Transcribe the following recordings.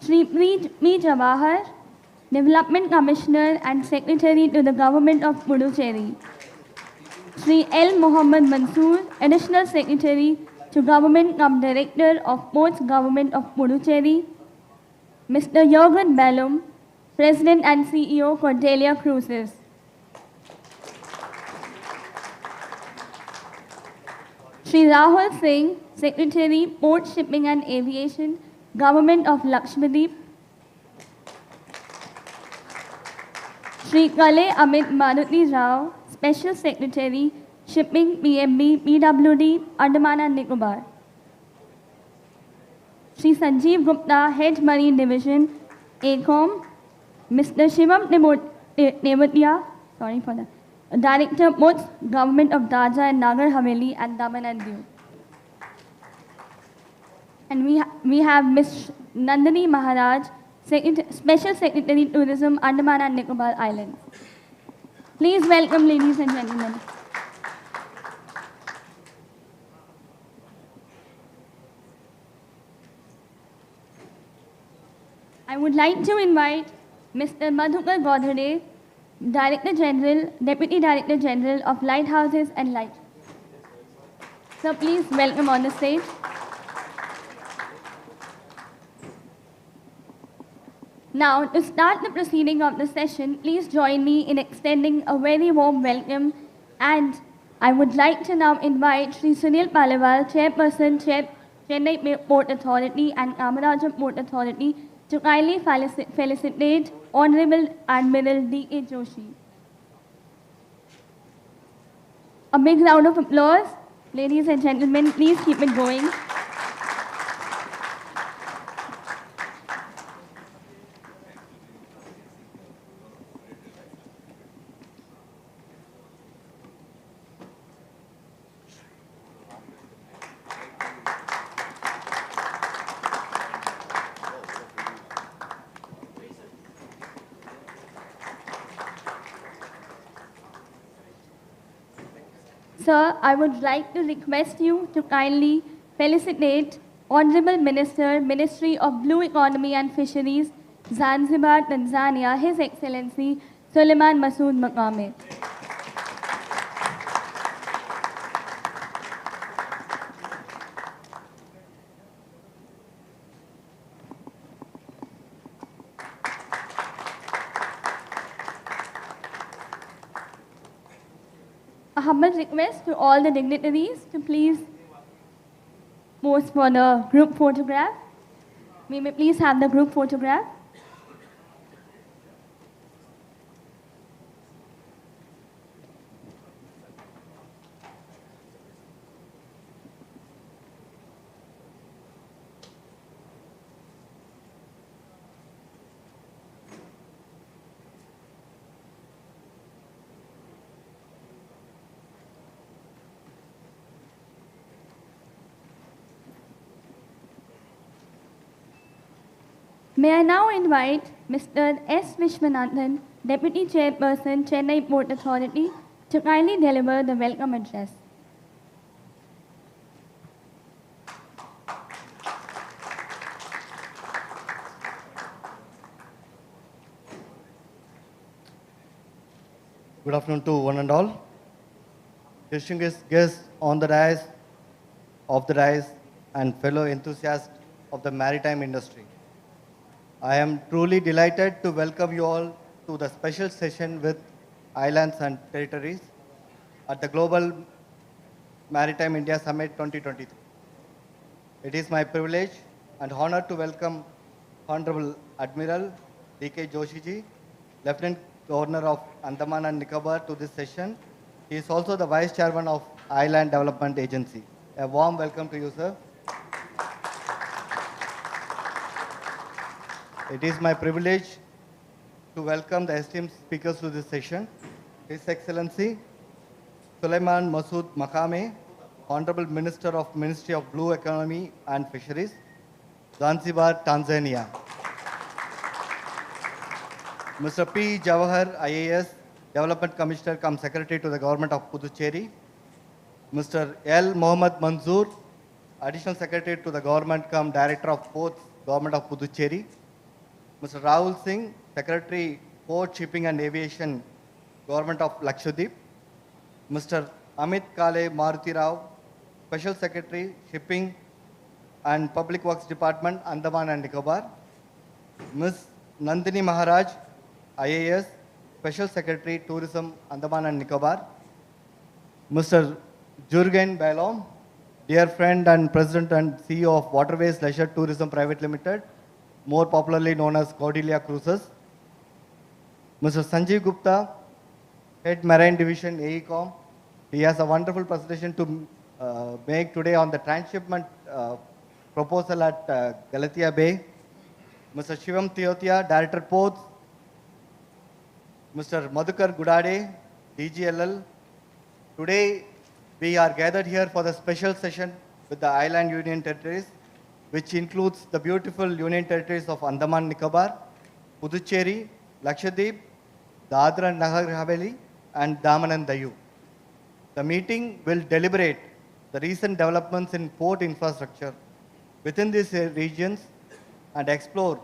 Shri P. Jawahar, Development Commissioner and Secretary to the Government of Puducherry. Shri L. Mohammad Mansoor, Additional Secretary to Government cum Director of Ports Government of Puducherry. Mr. Jürgen Bellum, President and CEO, Cordelia Cruises. Shri Rahul Singh, Secretary, Port Shipping and Aviation, Government of Lakshadweep. Shri Kale Amit Maruti Rao, Special Secretary, Shipping, PMB, PWD, Andaman and Nicobar. Shri Sanjeev Gupta, Head Marine Division, ACOM. Mr. Shivam Nevatia, sorry for that, Director, Ports, Government of Dadra and Nagar Haveli and Daman and Diu. And we have Ms. Nandini Maharaj, Special Secretary, Tourism, Andaman and Nicobar Islands. Please welcome, ladies and gentlemen. I would like to invite Mr. Madhukar Godhade, Director General, Deputy Director General of Lighthouses and Light. So please welcome on the stage. Now, to start the proceeding of the session, please join me in extending a very warm welcome, and I would like to now invite Shri Sunil Paliwal, Chairperson, Chennai Port Authority and Kamarajam Port Authority, to kindly felicitate Honorable Admiral D.K. Joshi. A big round of applause. Ladies and gentlemen, please keep it going. Sir, I would like to request you to kindly felicitate Honorable Minister, Ministry of Blue Economy and Fisheries, Zanzibar, Tanzania, His Excellency Suleiman Masood Makame. A humble request to all the dignitaries to please pose for the group photograph. We may please have the group photograph. May I now invite Mr. S. Vishwanathan, Deputy Chairperson, Chennai Port Authority, to kindly deliver the welcome address. Good afternoon to one and all. Distinguished guests on the dais, off the dais, and fellow enthusiasts of the maritime industry. I am truly delighted to welcome you all to the special session with islands and territories at the Global Maritime India Summit 2023. It is my privilege and honor to welcome Honorable Admiral D.K. Joshi ji, Lieutenant Governor of Andaman and Nicobar, to this session. He is also the Vice Chairman of Island Development Agency. A warm welcome to you, sir. It is my privilege to welcome the esteemed speakers to this session. His Excellency Suleiman Masood Makame, Honorable Minister of Ministry of Blue Economy and Fisheries, Zanzibar, Tanzania. Mr. P. Jawahar, IAS, Development Commissioner cum Secretary to the Government of Puducherry. Mr. L. Mohammad Mansoor, Additional Secretary to the Government cum Director of Ports, Government of Puducherry. Mr. Rahul Singh, Secretary, Port, Shipping and Aviation, Government of Lakshadweep. Mr. Amit Kale Maruti Rao, Special Secretary, Shipping and Public Works Department, Andaman and Nicobar. Ms. Nandini Maharaj, IAS, Special Secretary, Tourism, Andaman and Nicobar. Mr. Jurgen Balom, dear friend and President and CEO of Waterways Leisure Tourism Private Limited, more popularly known as Cordelia Cruises. Mr. Sanjeev Gupta, Head Marine Division, AECOM. He has a wonderful presentation to make today on the transshipment proposal at Galatia Bay. Mr. Shivam Teotia, Director Ports. Mr. Madhukar Gudade, DGLL. Today, we are gathered here for the special session with the Island Union Territories, which includes the beautiful Union Territories of Andaman Nicobar, Puducherry, Lakshadweep, Dadra and Nagar Haveli, and Daman and Diu. The meeting will deliberate the recent developments in port infrastructure within these regions and explore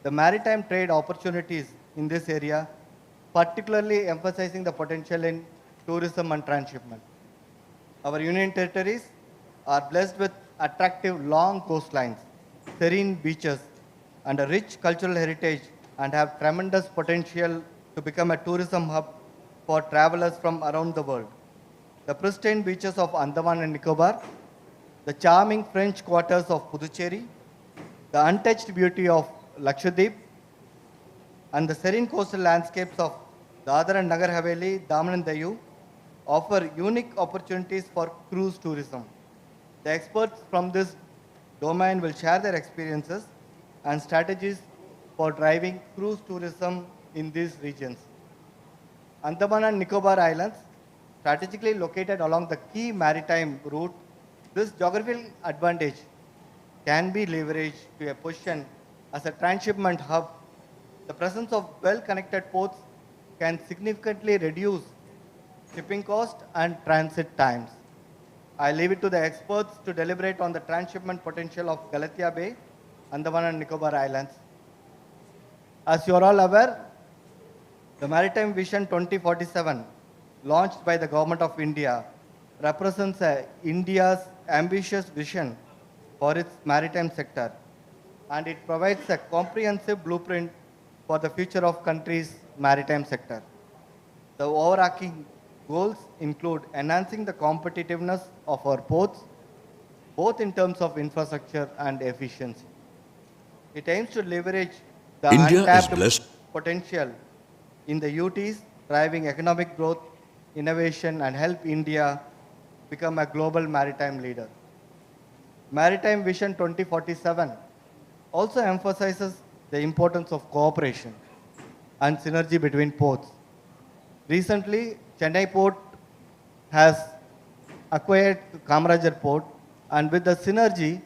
the maritime trade opportunities in this area, particularly emphasizing the potential in tourism and transshipment. Our Union Territories are blessed with attractive long coastlines, serene beaches, and a rich cultural heritage, and have tremendous potential to become a tourism hub for travelers from around the world. The pristine beaches of Andaman and Nicobar, the charming French quarters of Puducherry, the untouched beauty of Lakshadweep, and the serene coastal landscapes of Dadra and Nagar Haveli, Daman and Diu offer unique opportunities for cruise tourism. The experts from this domain will share their experiences and strategies for driving cruise tourism in these regions. Andaman and Nicobar Islands, strategically located along the key maritime route, this geographical advantage can be leveraged to a position as a transshipment hub. The presence of well-connected ports can significantly reduce shipping cost and transit times. I leave it to the experts to deliberate on the transshipment potential of Galatia Bay, Andaman and Nicobar Islands. As you are all aware, the Maritime Vision 2047, launched by the Government of India, represents India's ambitious vision for its maritime sector, and it provides a comprehensive blueprint for the future of country's maritime sector. The overarching goals include enhancing the competitiveness of our ports, both in terms of infrastructure and efficiency. It aims to leverage the India is untapped blessed. potential in the UTs, driving economic growth, innovation, and help India become a global maritime leader. Maritime Vision 2047 also emphasizes the importance of cooperation and synergy between ports. Recently, Chennai Port has acquired Kamarajar Port, and with the synergy,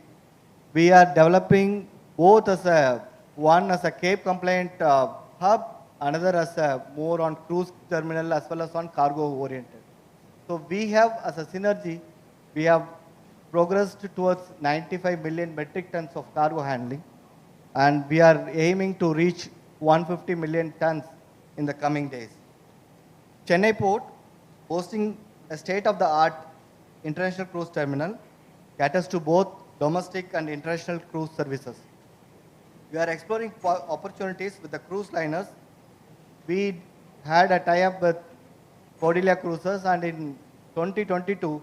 we are developing both as one as a Cape compliant hub, another as a more on cruise terminal as well as on cargo oriented. So we have, as a synergy, we have progressed towards 95 million metric tons of cargo handling, and we are aiming to reach 150 million tons in the coming days. Chennai Port, hosting a state-of-the-art international cruise terminal, caters to both domestic and international cruise services. We are exploring opportunities with the cruise liners. We had a tie-up with Cordelia Cruises, and in 2022,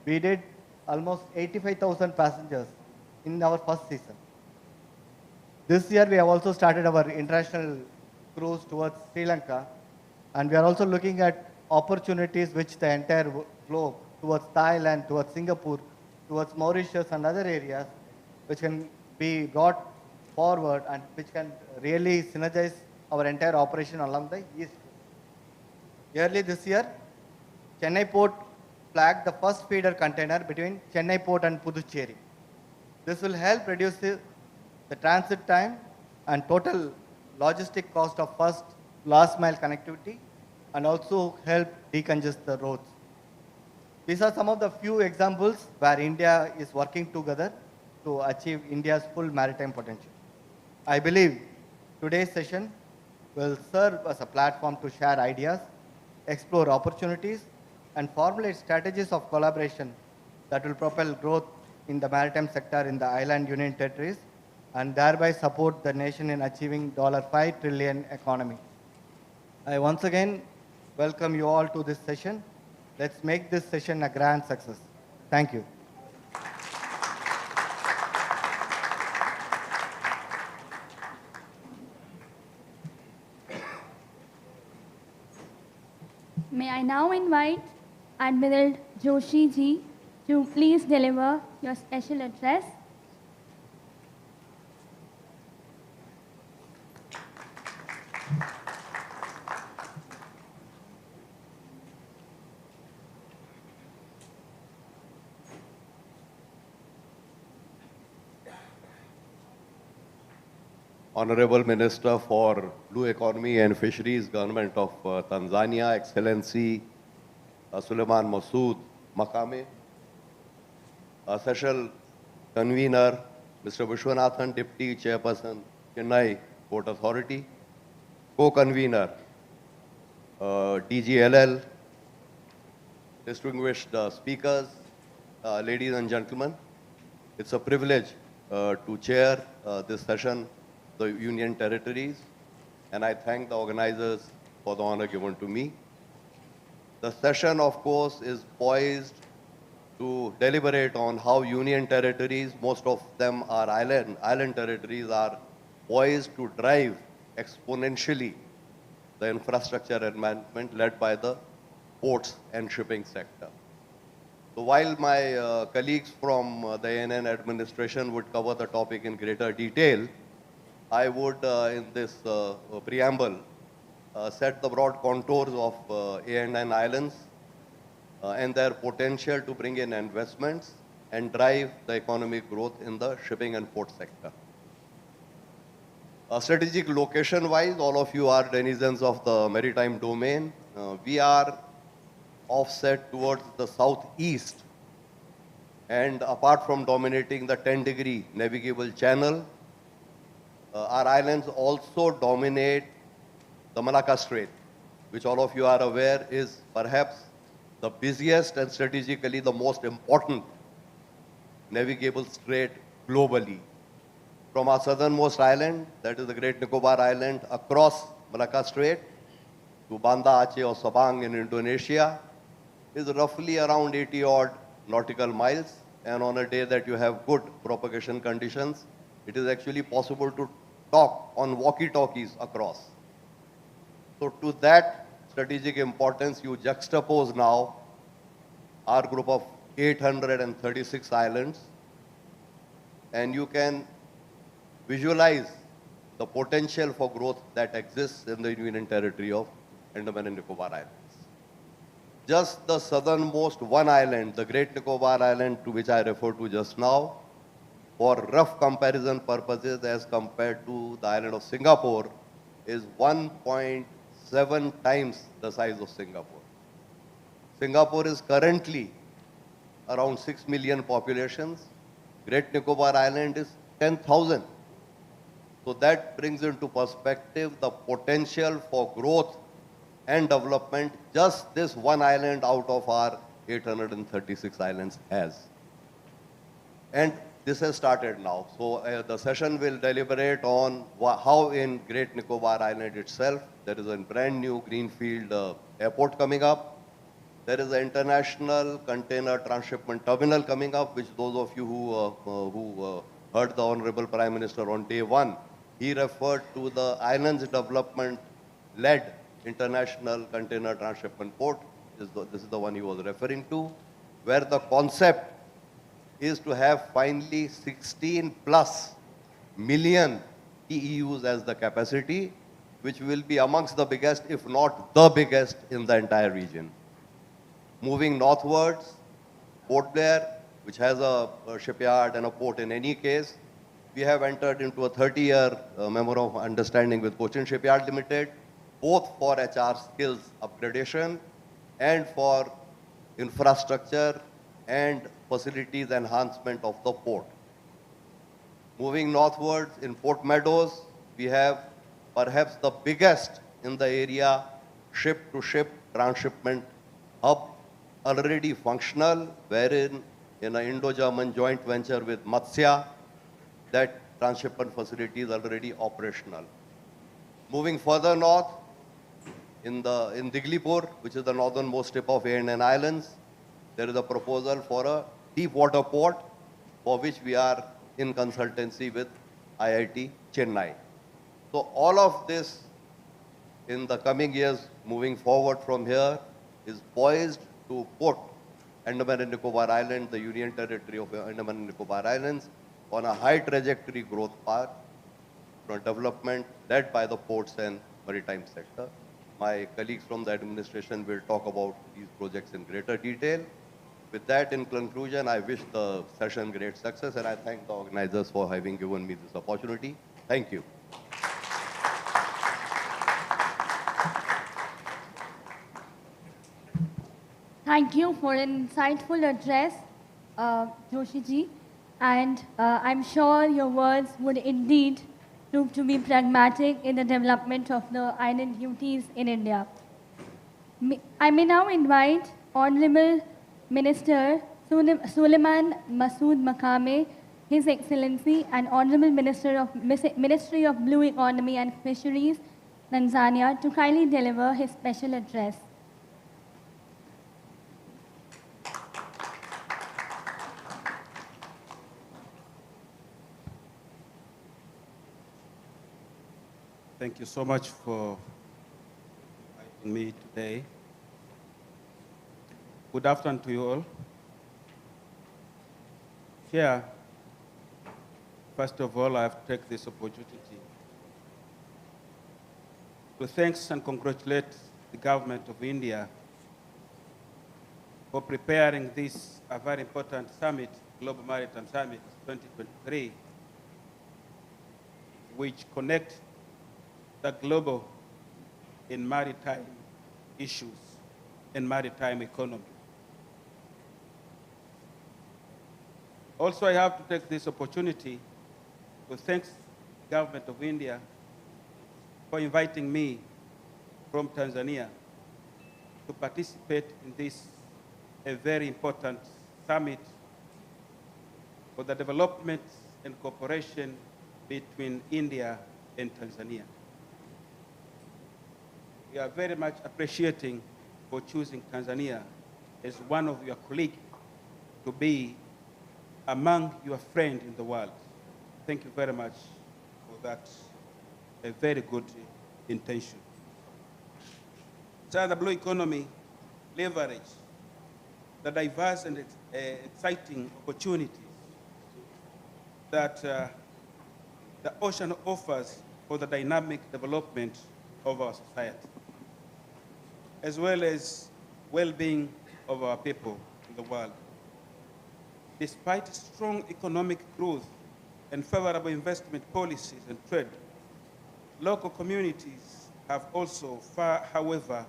we did almost 85,000 passengers in our first season. This year, we have also started our international cruise towards Sri Lanka, and we are also looking at opportunities which the entire globe, towards Thailand, towards Singapore, towards Mauritius and other areas, which can be brought forward and which can really synergize our entire operation along the east. Early this year, Chennai Port flagged the first feeder container between Chennai Port and Puducherry. This will help reduce the transit time and total logistic cost of first last mile connectivity, and also help decongest the roads. These are some of the few examples where India is working together to achieve India's full maritime potential. I believe Today's session will serve as a platform to share ideas, explore opportunities, and formulate strategies of collaboration that will propel growth in the maritime sector in the island union territories and thereby support the nation in achieving $5 trillion economy. I once again welcome you all to this session. Let's make this session a grand success. Thank you. May I now invite Admiral Joshi ji to please deliver your special address. Honorable Minister for Blue Economy and Fisheries, Government of Tanzania, Excellency Suleiman Masood Makame, Session Convener, Mr. Vishwanathan, Deputy Chairperson, Chennai Port Authority, Co-Convener, DGLL, distinguished speakers, ladies and gentlemen, it's a privilege to chair this session, the Union Territories, and I thank the organizers for the honor given to me. The session, of course, is poised to deliberate on how Union Territories, most of them are island territories, are poised to drive exponentially the infrastructure and management led by the ports and shipping sector. So while my colleagues from the ANN administration would cover the topic in greater detail, I would, in this preamble, set the broad contours of ANN Islands and their potential to bring in investments and drive the economic growth in the shipping and port sector. Strategic location-wise, all of you are denizens of the maritime domain. We are offset towards the southeast, and apart from dominating the 10-degree navigable channel, our islands also dominate the Malacca Strait, which all of you are aware is perhaps the busiest and strategically the most important navigable strait globally. From our southernmost island, that is the Great Nicobar Island, across Malacca Strait to Banda Aceh or Sabang in Indonesia is roughly around 80 odd nautical miles, and on a day that you have good propagation conditions, it is actually possible to talk on walkie-talkies across. So to that strategic importance, you juxtapose now our group of 836 islands, and you can visualize the potential for growth that exists in the Union Territory of Andaman and Nicobar Islands. Just the southernmost one island, the Great Nicobar Island, to which I referred to just now, for rough comparison purposes as compared to the island of Singapore, is 1.7 times the size of Singapore. Singapore is currently around 6 million populations. Great Nicobar Island is 10,000. So that brings into perspective the potential for growth and development just this one island out of our 836 islands has. And this has started now. So the session will deliberate on how in Great Nicobar Island itself, there is a brand new greenfield airport coming up. There is an international container transshipment terminal coming up, which those of you who heard the Honorable Prime Minister on day one, he referred to the island's development-led international container transshipment port. This is the one he was referring to, where the concept is to have finally 16 plus million TEUs as the capacity, which will be amongst the biggest, if not the biggest, in the entire region. Moving northwards, Port Blair, which has a shipyard and a port in any case, we have entered into a 30-year memorandum of understanding with Cochin Shipyard Limited, both for HR skills upgradation and for infrastructure and facilities enhancement of the port. Moving northwards in Port Meadows, we have perhaps the biggest in the area, ship-to-ship transshipment hub, already functional, wherein in an Indo-German joint venture with Matsya, that transshipment facility is already operational. Moving further north, in Diglipur, which is the northernmost tip of Andaman Islands, there is a proposal for a deep water port, for which we are in consultancy with IIT Chennai. So all of this in the coming years, moving forward from here, is poised to put Andaman and Nicobar Island, the Union Territory of Andaman and Nicobar Islands, on a high trajectory growth path for development led by the ports and maritime sector. My colleagues from the administration will talk about these projects in greater detail. With that, in conclusion, I wish the session great success, and I thank the organizers for having given me this opportunity. Thank you. Thank you for an insightful address, Joshi ji. And I'm sure your words would indeed prove to be pragmatic in the development of the island duties in India. I may now invite Honorable Minister Suleiman Masood Makame, His Excellency, and Honorable Minister of Ministry of Blue Economy and Fisheries, Tanzania, to kindly deliver his special address. Thank you so much for inviting me today. Good afternoon to you all. Here, first of all, I have to take this opportunity to thank and congratulate the government of India for preparing this a very important summit, Global Maritime Summit 2023, which connects the global in maritime issues and maritime economy. Also, I have to take this opportunity to thank the government of India for inviting me from Tanzania to participate in this a very important summit for the development and cooperation between India and Tanzania. We are very much appreciating for choosing Tanzania as one of your colleagues to be among your friends in the world. Thank you very much for that, a very good intention. So the blue economy leverage the diverse and exciting opportunities that the ocean offers for the dynamic development of our society, as well as well-being of our people in the world. Despite strong economic growth and favorable investment policies and trade, local communities have also far, however,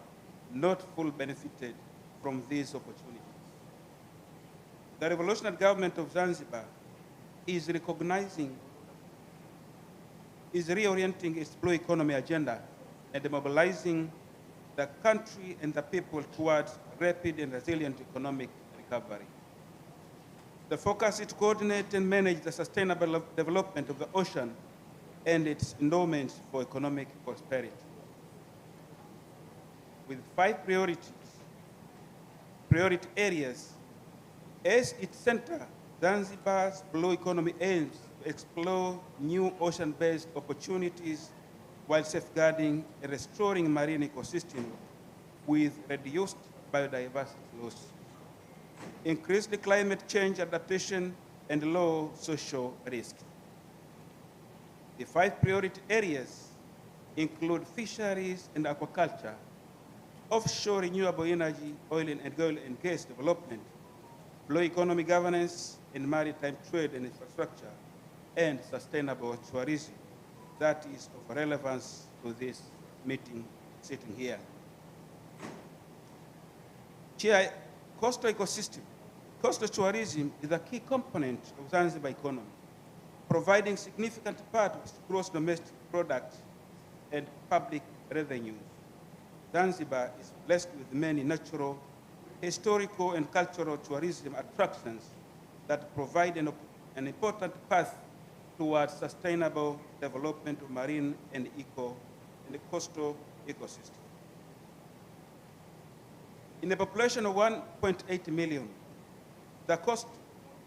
not fully benefited from these opportunities. The revolutionary government of Zanzibar is reorienting its blue economy agenda and mobilizing the country and the people towards rapid and resilient economic recovery. The focus is to coordinate and manage the sustainable development of the ocean and its endowments for economic prosperity. With 5 priority areas, as its center, Zanzibar's blue economy aims to explore new ocean-based opportunities while safeguarding and restoring marine ecosystem with reduced biodiversity loss, increased climate change adaptation, and low social risk. The 5 priority areas include fisheries and aquaculture, offshore renewable energy, oil and gas development, blue economy governance, and maritime trade and infrastructure, and sustainable tourism. That is of relevance to this meeting sitting here. Chair, coastal ecosystem. Coastal tourism is a key component of Zanzibar economy, providing significant part of gross domestic product and public revenues. Zanzibar is blessed with many natural, historical, and cultural tourism attractions that provide an important path towards sustainable development of marine and coastal ecosystem. In a population of 1.8 million, the coast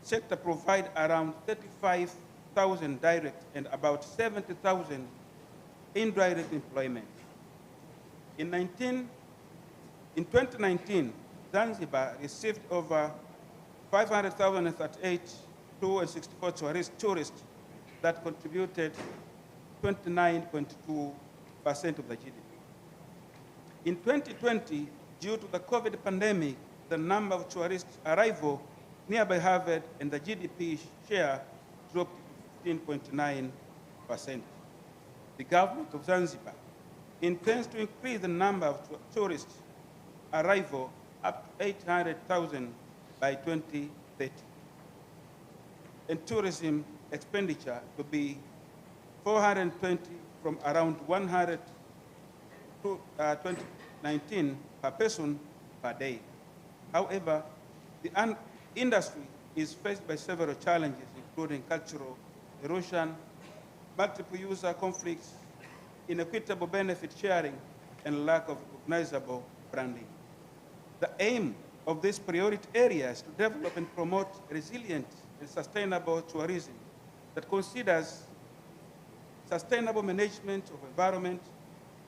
sector provides around 35,000 direct and about 70,000 indirect employment. In 2019, Zanzibar received over 500,038 tour and 64 tourists that contributed 29.2% of the GDP. In 2020, due to the COVID pandemic, the number of tourist arrival nearby Harvard and the GDP share dropped to 15.9%. The government of Zanzibar intends to increase the number of tourist arrival up to 800,000 by 2030, and tourism expenditure to be 420 from around 100 to 2019 per person per day. However, the industry is faced by several challenges, including cultural erosion, multiple user conflicts, inequitable benefit sharing, and lack of recognizable branding. The aim of these priority areas is to develop and promote resilient and sustainable tourism that considers sustainable management of environment,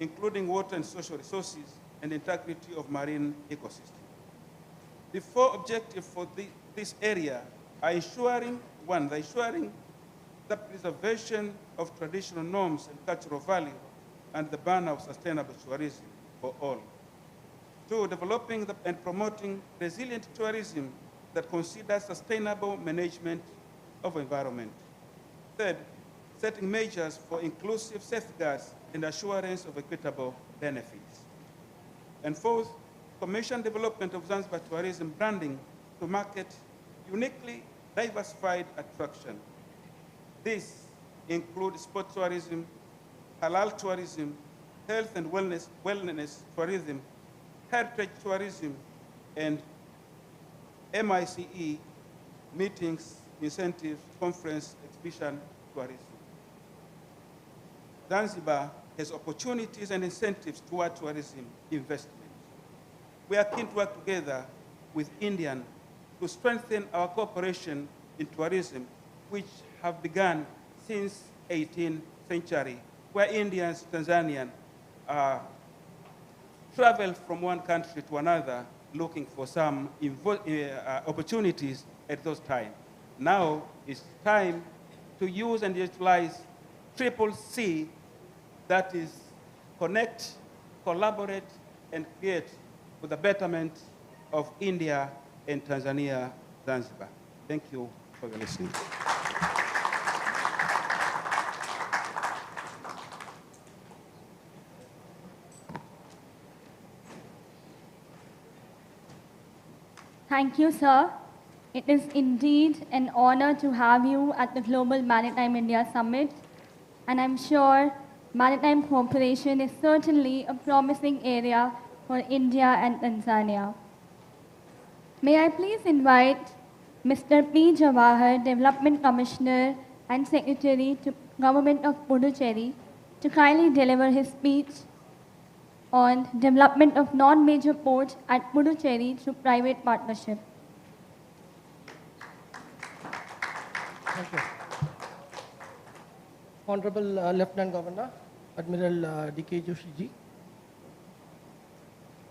including water and social resources, and integrity of marine ecosystems. The four objectives for this area are ensuring the preservation of traditional norms and cultural value and the banner of sustainable tourism for all. 2, developing and promoting resilient tourism that considers sustainable management of environment. 3rd, setting measures for inclusive safeguards and assurance of equitable benefits. And 4th, commission development of Zanzibar tourism branding to market uniquely diversified attraction. This includes sport tourism, halal tourism, health and wellness tourism, heritage tourism, and MICE, meetings, incentives, conference, exhibition tourism. Zanzibar has opportunities and incentives toward tourism investment. We are keen to work together with India to strengthen our cooperation in tourism, which have begun since 18th century, where Indians, Tanzanians, travel from one country to another looking for some opportunities at those times. Now it's time to use and utilize CCC, that is connect, collaborate, and create for the betterment of India and Tanzania, Zanzibar. Thank you for your listening. Thank you, sir. It is indeed an honor to have you at the Global Maritime India Summit, and I'm sure maritime cooperation is certainly a promising area for India and Tanzania. May I please invite Mr. P. Jawahar, Development Commissioner and Secretary to Government of Puducherry, to kindly deliver his speech on development of non-major ports at Puducherry through private partnership. Thank you. Honorable Lieutenant Governor, Admiral D.K. Joshi ji,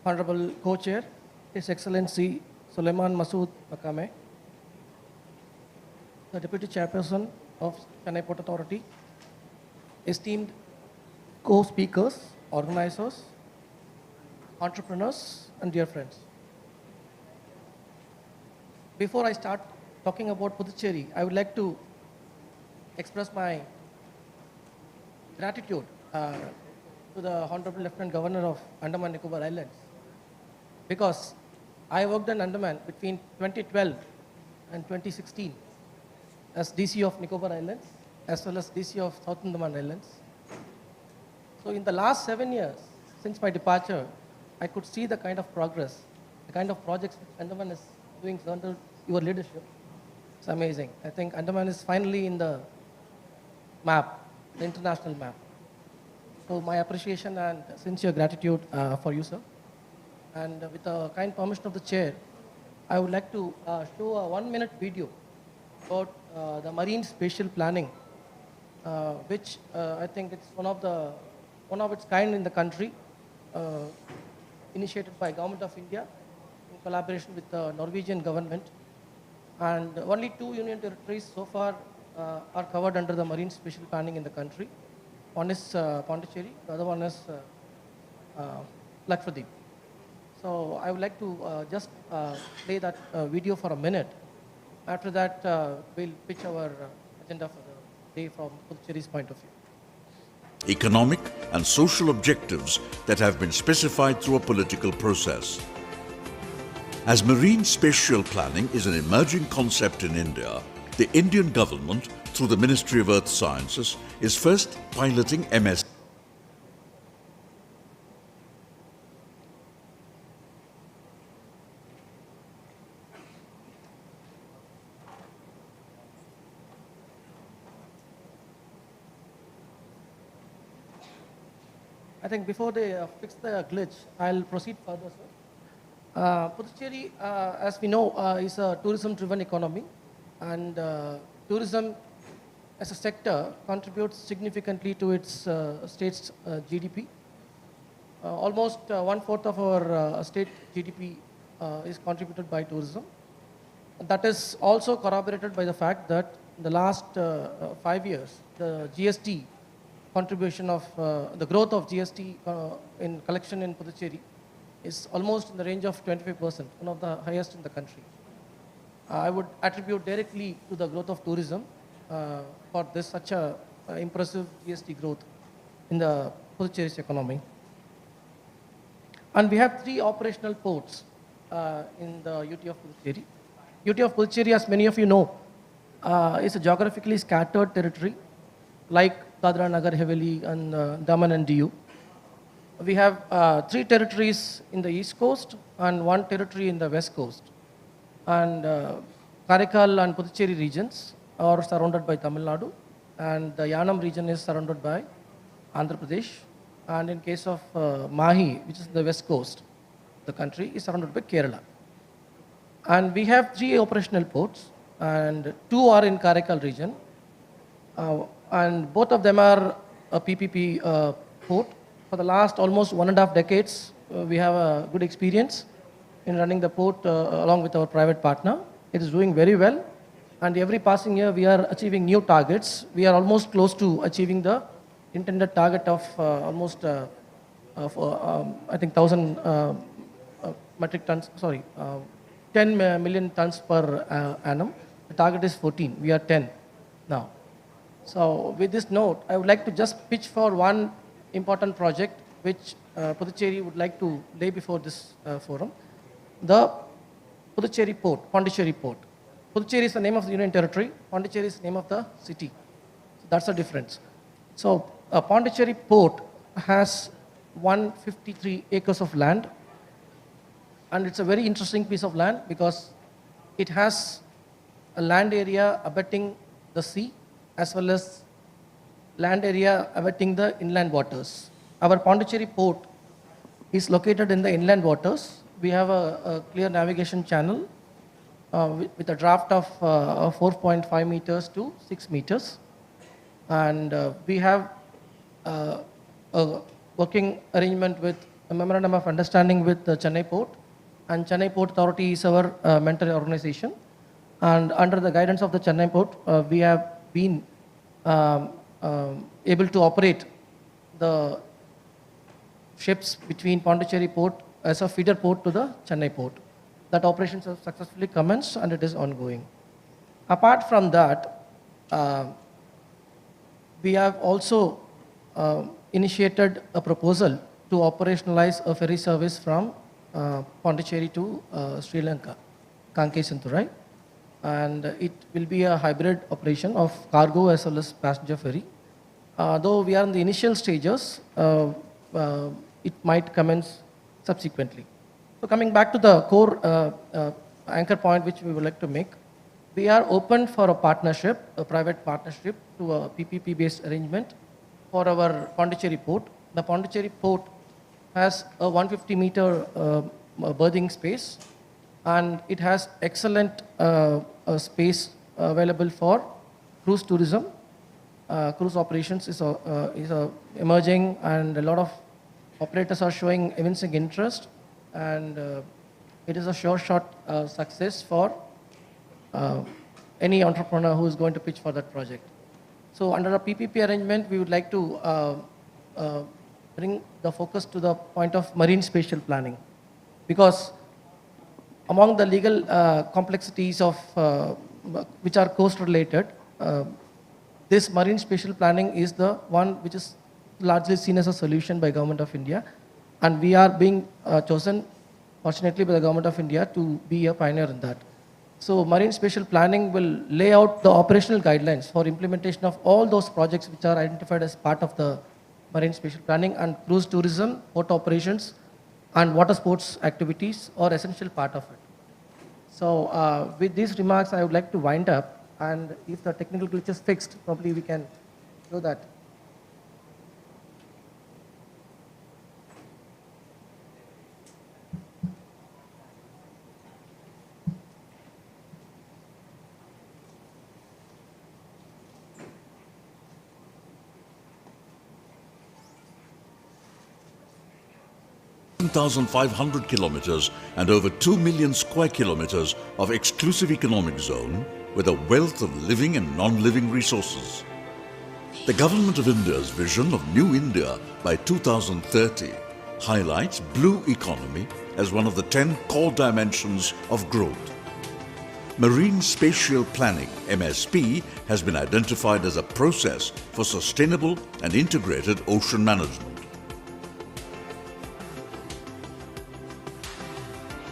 Honorable Co-Chair, His Excellency Suleiman Masood Makame, the Deputy Chairperson of Chennai Port Authority, esteemed co-speakers, organizers, entrepreneurs, and dear friends. Before I start talking about Puducherry, I would like to express my gratitude to the Honorable Lieutenant Governor of Andaman Nicobar Islands, because I worked in Andaman between 2012 and 2016 as DC of Nicobar Islands as well as DC of South Andaman Islands. So in the last 7 years, since my departure, I could see the kind of progress, the kind of projects which Andaman is doing under your leadership. It's amazing. I think Andaman is finally in the map, the international map. So my appreciation and sincere gratitude for you, sir. And with the kind permission of the chair, I would like to show a 1-minute video about the marine spatial planning, which I think it's one of its kind in the country, initiated by Government of India in collaboration with the Norwegian government. And only 2 union territories so far are covered under the marine spatial planning in the country. One is Pondicherry, the other one is Lakshadweep. So I would like to just play that video for a minute. After that, we'll pitch our agenda for the day from Puducherry's point of view. Economic and social objectives that have been specified through a political process. As marine spatial planning is an emerging concept in India, the Indian government, through the Ministry of Earth Sciences, is first piloting MS. I think before they fix the glitch, I'll proceed further, sir. Puducherry, as we know, is a tourism-driven economy, and tourism as a sector contributes significantly to its state's GDP. Almost 1/4 of our state GDP is contributed by tourism. That is also corroborated by the fact that in the last 5 years, the GST contribution of the growth of GST in collection in Puducherry is almost in the range of 25%, one of the highest in the country. I would attribute directly to the growth of tourism for this such a impressive GST growth in the Puducherry's economy. And we have 3 operational ports in the UT of Puducherry. UT of Puducherry, as many of you know, is a geographically scattered territory like Dadra, Nagar Haveli, and Daman and Diu. We have 3 territories in the east coast and 1 territory in the west coast. And Karaikal and Puducherry regions are surrounded by Tamil Nadu, and the Yanam region is surrounded by Andhra Pradesh. And in case of Mahi, which is the west coast, the country is surrounded by Kerala. And we have 3 operational ports, and 2 are in Karaikal region. And both of them are a PPP port. For the last almost 1.5 decades, we have a good experience in running the port along with our private partner. It is doing very well, and every passing year we are achieving new targets. We are almost close to achieving the intended target of almost, I think, 1,000 metric tons, 10 million tons per annum. The target is 14, we are 10 now. So with this note, I would like to just pitch for one important project which Puducherry would like to lay before this forum. The Puducherry Port, Pondicherry Port. Puducherry is the name of the Union Territory, Pondicherry is the name of the city. So that's the difference. So Pondicherry Port has 153 acres of land, and it's a very interesting piece of land because it has a land area abutting the sea as well as land area abutting the inland waters. Our Pondicherry Port is located in the inland waters. We have a clear navigation channel with a draft of 4.5 meters to 6 meters. And we have a working arrangement with a memorandum of understanding with the Chennai Port. And Chennai Port Authority is our mentor organization. And under the guidance of the Chennai Port, we have been able to operate the ships between Pondicherry Port as a feeder port to the Chennai Port. That operations have successfully commenced and it is ongoing. Apart from that, we have also initiated a proposal to operationalize a ferry service from Pondicherry to Sri Lanka, Kanke-Sinturai. And it will be a hybrid operation of cargo as well as passenger ferry. though we are in the initial stages, it might commence subsequently. So coming back to the core anchor point which we would like to make, we are open for a partnership, a private partnership to a PPP-based arrangement for our Pondicherry port. The Pondicherry port has a 150-meter berthing space, and it has excellent space available for cruise tourism. Cruise operations is emerging, and a lot of operators are showing evincing interest, and it is a sure shot success for any entrepreneur who is going to pitch for that project. So under a PPP arrangement, we would like to bring the focus to the point of marine spatial planning, because among the legal complexities of which are coast related, this marine spatial planning is the one which is largely seen as a solution by Government of India, and we are being chosen fortunately by the Government of India to be a pioneer in that. So marine spatial planning will lay out the operational guidelines for implementation of all those projects which are identified as part of the marine spatial planning, and cruise tourism, port operations, and water sports activities are essential part of it. So with these remarks, I would like to wind up, and if the technical glitch is fixed, probably we can do that. (1,500 kilometers and over 2 million square kilometers of exclusive economic zone with a wealth of living and non-living resources. The Government of India's vision of New India by 2030 highlights blue economy as one of the 10 core dimensions of growth. Marine Spatial Planning, MSP, has been identified as a process for sustainable and integrated ocean management.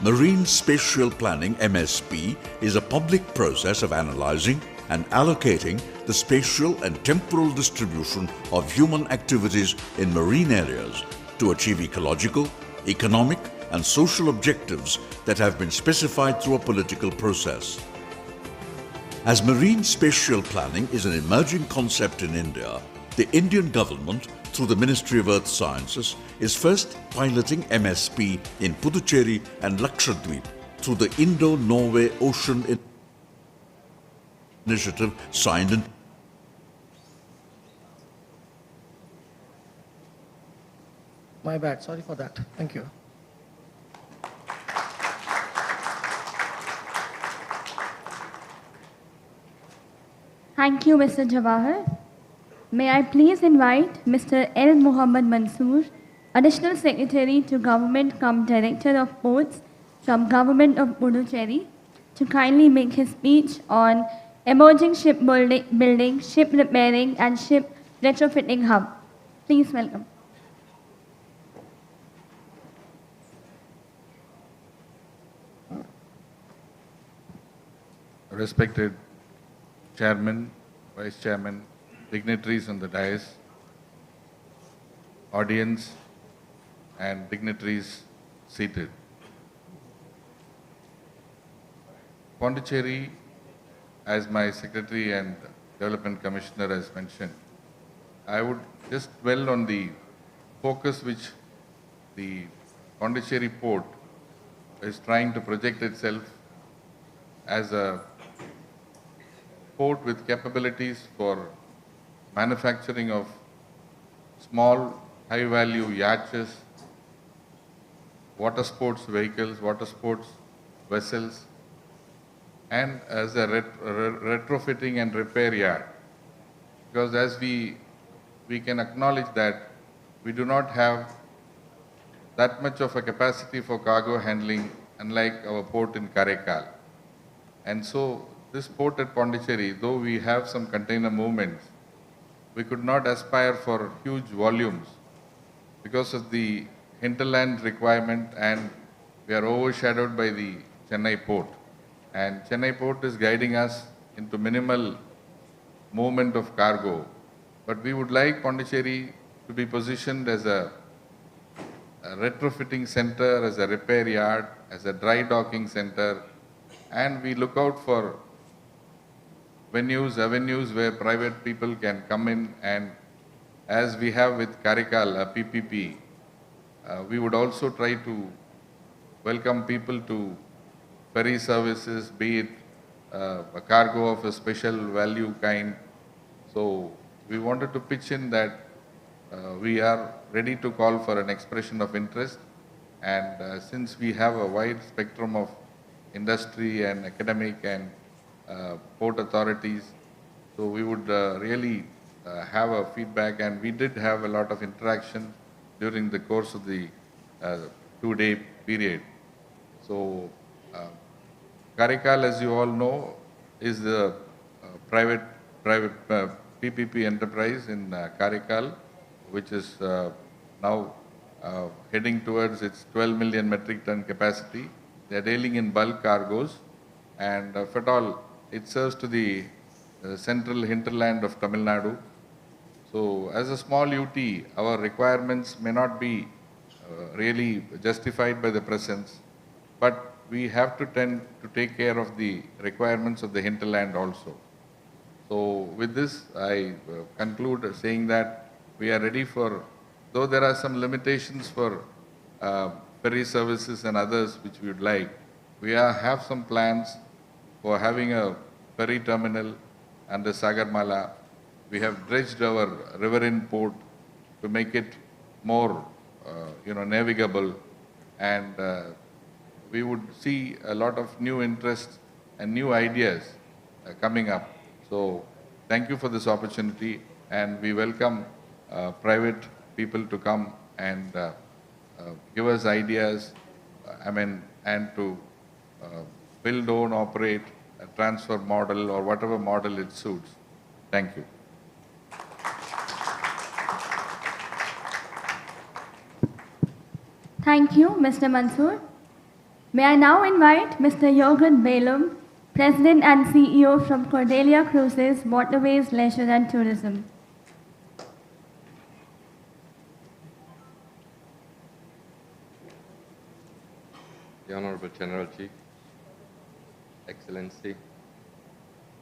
Marine Spatial Planning, MSP, is a public process of analyzing and allocating the spatial and temporal distribution of human activities in marine areas to achieve ecological, economic, and social objectives that have been specified through a political process. As marine spatial planning is an emerging concept in India, the Indian government, through the Ministry of Earth Sciences, is first piloting MSP in Puducherry and Lakshadweep through the Indo-Norway Ocean Initiative signed in My bad, sorry for that. Thank you. Thank you, Mr. Jawahar. May I please invite Mr. L. Mohammed Mansoor, Additional Secretary to Government cum Director of Ports from Government of Puducherry, to kindly make his speech on Emerging Shipbuilding, Ship Repairing and Ship Retrofitting Hub. Please welcome. Respected Chairman, Vice Chairman, dignitaries on the dais, audience, and dignitaries seated. Pondicherry, as my Secretary and Development Commissioner has mentioned, I would just dwell on the focus which the Pondicherry port is trying to project itself as a port with capabilities for manufacturing of small, high-value yachts, water sports vehicles, water sports vessels, and as a retrofitting and repair yard. Because as we can acknowledge that we do not have that much of a capacity for cargo handling, unlike our port in Karaikal. And so this port at Pondicherry, though we have some container movements, we could not aspire for huge volumes because of the hinterland requirement, and we are overshadowed by the Chennai port. And Chennai port is guiding us into minimal movement of cargo. but we would like Pondicherry to be positioned as a retrofitting center, as a repair yard, as a dry docking center, and we look out for venues, avenues where private people can come in, and as we have with Karikal, a PPP, we would also try to welcome people to ferry services, be it a cargo of a special value kind. So we wanted to pitch in that we are ready to call for an expression of interest, and since we have a wide spectrum of industry and academic and port authorities, so we would really have a feedback, and we did have a lot of interaction during the course of the 2-day period. So Karikal, as you all know, is the private PPP enterprise in Karikal, which is now heading towards its 12 million metric ton capacity. They are dealing in bulk cargoes, and if at all, it serves to the central hinterland of Tamil Nadu. So as a small UT, our requirements may not be really justified by the presence, but we have to tend to take care of the requirements of the hinterland also. So with this, I conclude saying that we are ready for, though there are some limitations for ferry services and others which we would like, we have some plans for having a ferry terminal under Sagarmala. We have dredged our riverine port to make it more navigable, and we would see a lot of new interest and new ideas coming up. So thank you for this opportunity, and we welcome private people to come and give us ideas, and to build, own, operate, a transfer model or whatever model it suits. Thank you. Thank you, Mr. Mansoor. May I now invite Mr. Jürgen Belum, President and CEO from Cordelia Cruises, Waterways, Leisure and Tourism. The Honorable General Chief, Excellency,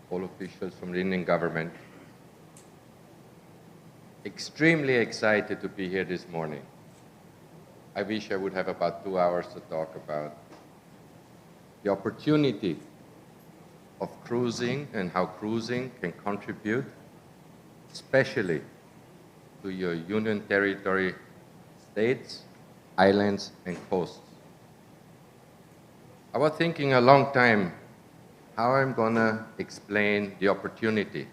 all officials from the Indian government, extremely excited to be here this morning. I wish I would have about 2 hours to talk about the opportunity of cruising and how cruising can contribute, especially to your Union Territory states, islands, and coasts. I was thinking a long time how I'm gonna explain the opportunity.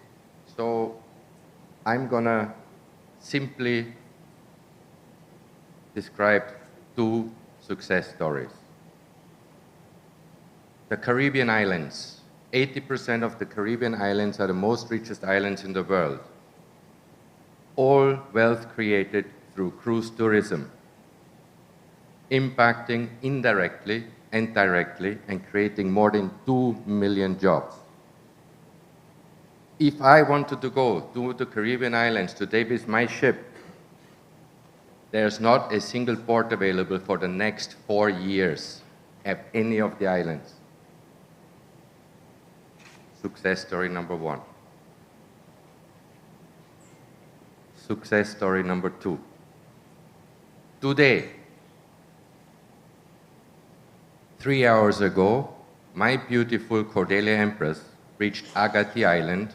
So I'm gonna simply describe 2 success stories. The Caribbean islands. 80% of the Caribbean islands are the most richest islands in the world. All wealth created through cruise tourism, impacting indirectly and directly and creating more than 2 million jobs. If I wanted to go to the Caribbean islands today with my ship, there's not a single port available for the next 4 years at any of the islands. Success story number 1. Success story number 2. Today, 3 hours ago, my beautiful Cordelia Empress reached Agatti Island,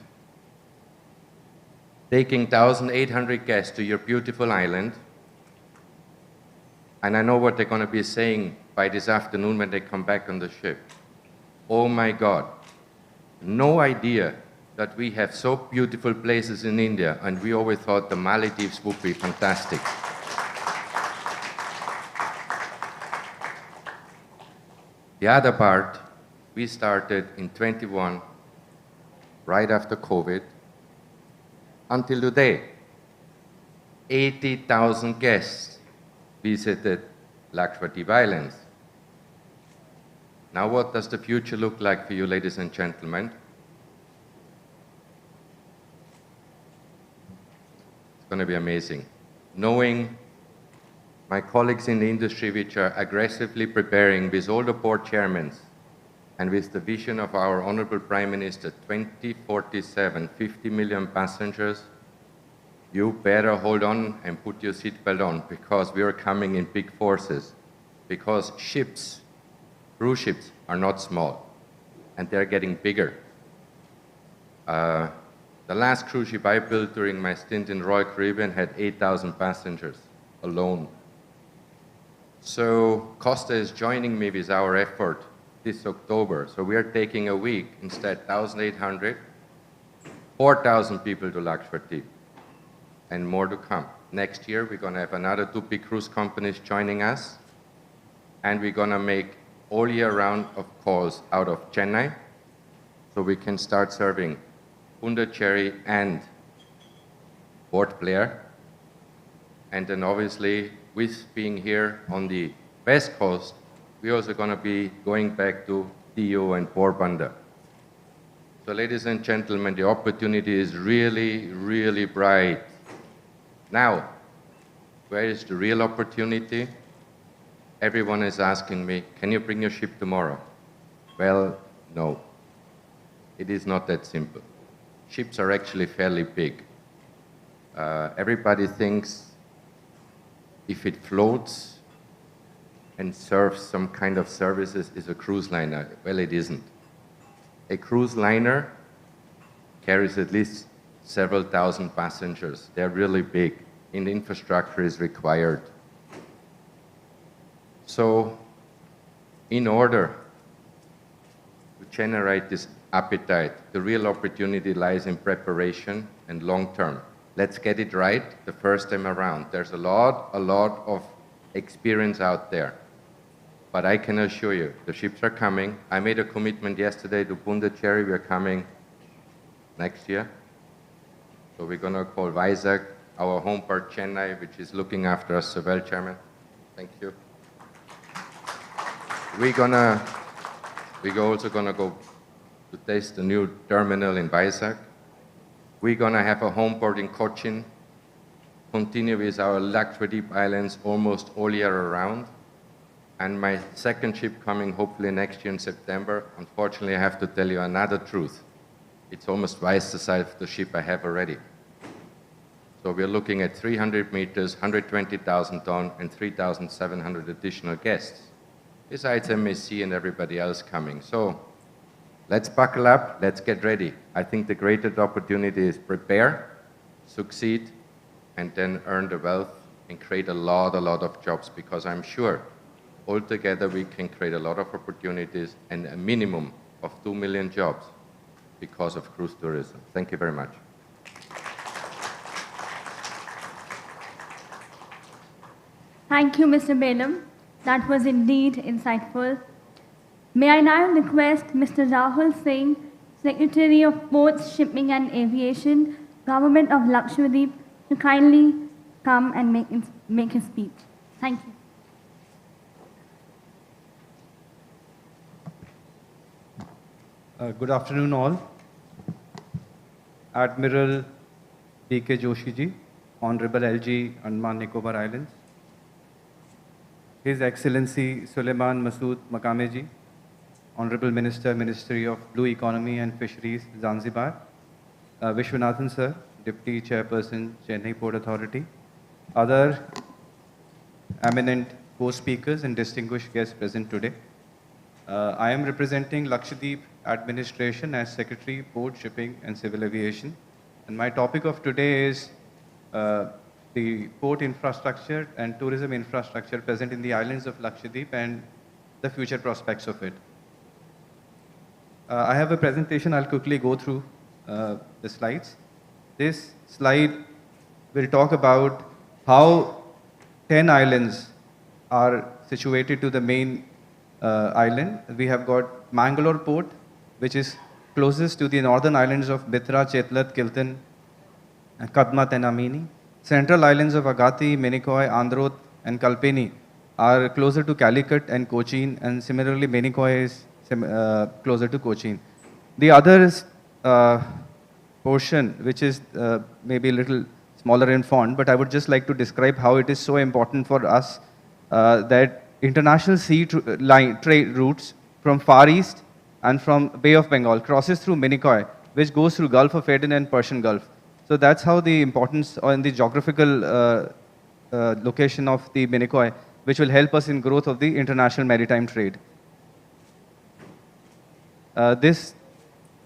taking 1,800 guests to your beautiful island. And I know what they're going to be saying by this afternoon when they come back on the ship. Oh my God, no idea that we have so beautiful places in India, and we always thought the Maldives would be fantastic. The other part, we started in 21, right after COVID, until today. 80,000 guests visited Lakshadweep Islands. Now what does the future look like for you, ladies and gentlemen? going to be amazing. Knowing my colleagues in the industry which are aggressively preparing with all the board chairmen and with the vision of our Honorable Prime Minister, 2047, 50 million passengers, you better hold on and put your seatbelt on because we are coming in big forces. Because ships, cruise ships, are not small and they're getting bigger. The last cruise ship I built during my stint in Royal Caribbean had 8,000 passengers alone. So Costa is joining me with our effort this October. So we are taking a week, instead 1,800, 4,000 people to Lakshadweep, and more to come. Next year, we're going to have another 2 big cruise companies joining us, and we're going to make all year round of calls out of Chennai, so we can start serving Pondicherry and Port Blair. And then obviously, with being here on the West Coast, we're also going to be going back to Diu and Porbandar. So ladies and gentlemen, the opportunity is really, really bright. Now, where is the real opportunity? Everyone is asking me, can you bring your ship tomorrow? Well, no. It is not that simple. Ships are actually fairly big. Everybody thinks if it floats and serves some kind of services is a cruise liner. Well, it isn't. A cruise liner carries at least several thousand passengers. They're really big, and infrastructure is required. So, in order to generate this appetite, the real opportunity lies in preparation and long term. Let's get it right the first time around. There's a lot of experience out there. But I can assure you, the ships are coming. I made a commitment yesterday to Pondicherry. We're coming next year. So we're going to call Vizag, our home port Chennai, which is looking after us so well, Chairman. Thank you. We're also going to go to taste the new terminal in Vizag. We're going to have a home port in Cochin, continue with our Lakshadweep Islands almost all year around. And my second ship coming hopefully next year in September. Unfortunately, I have to tell you another truth. It's almost twice the size of the ship I have already. So we're looking at 300 meters, 120,000 tons, and 3,700 additional guests, besides MSC and everybody else coming. So let's buckle up, let's get ready. I think the greatest opportunity is prepare, succeed, and then earn the wealth and create a lot of jobs, because I'm sure altogether we can create a lot of opportunities and a minimum of 2 million jobs because of cruise tourism. Thank you very much. Thank you, Mr. Benham. That was indeed insightful. May I now request Mr. Rahul Singh, Secretary of Ports, Shipping and Aviation, Government of Lakshadweep, to kindly come and make his speech. Thank you. Good afternoon, all. Admiral B.K. Joshi ji, Honorable LG Andaman Nicobar Islands, His Excellency Suleiman Masood Makame ji, Honorable Minister, Ministry of Blue Economy and Fisheries, Zanzibar, Vishwanathan sir, Deputy Chairperson, Chennai Port Authority, other eminent co-speakers and distinguished guests present today. I am representing Lakshadweep Administration as Secretary, Port, Shipping and Civil Aviation. And my topic of today is the port infrastructure and tourism infrastructure present in the islands of Lakshadweep and the future prospects of it. I have a presentation. I'll quickly go through the slides. This slide will talk about how 10 islands are situated to the main island. We have got Mangalore Port, which is closest to the northern islands of Bitra, Chetlat, Kiltan, Kadmat and Amini. Central islands of Agati, Minicoy, Androt and Kalpeni are closer to Calicut and Cochin, and similarly Minicoy is closer to Cochin. The other portion, which is maybe a little smaller in font, but I would just like to describe how it is so important for us that international trade routes from Far East and from Bay of Bengal crosses through Minicoy, which goes through Gulf of Aden and Persian Gulf. So that's how the importance on the geographical location of the Minicoy, which will help us in growth of the international maritime trade. This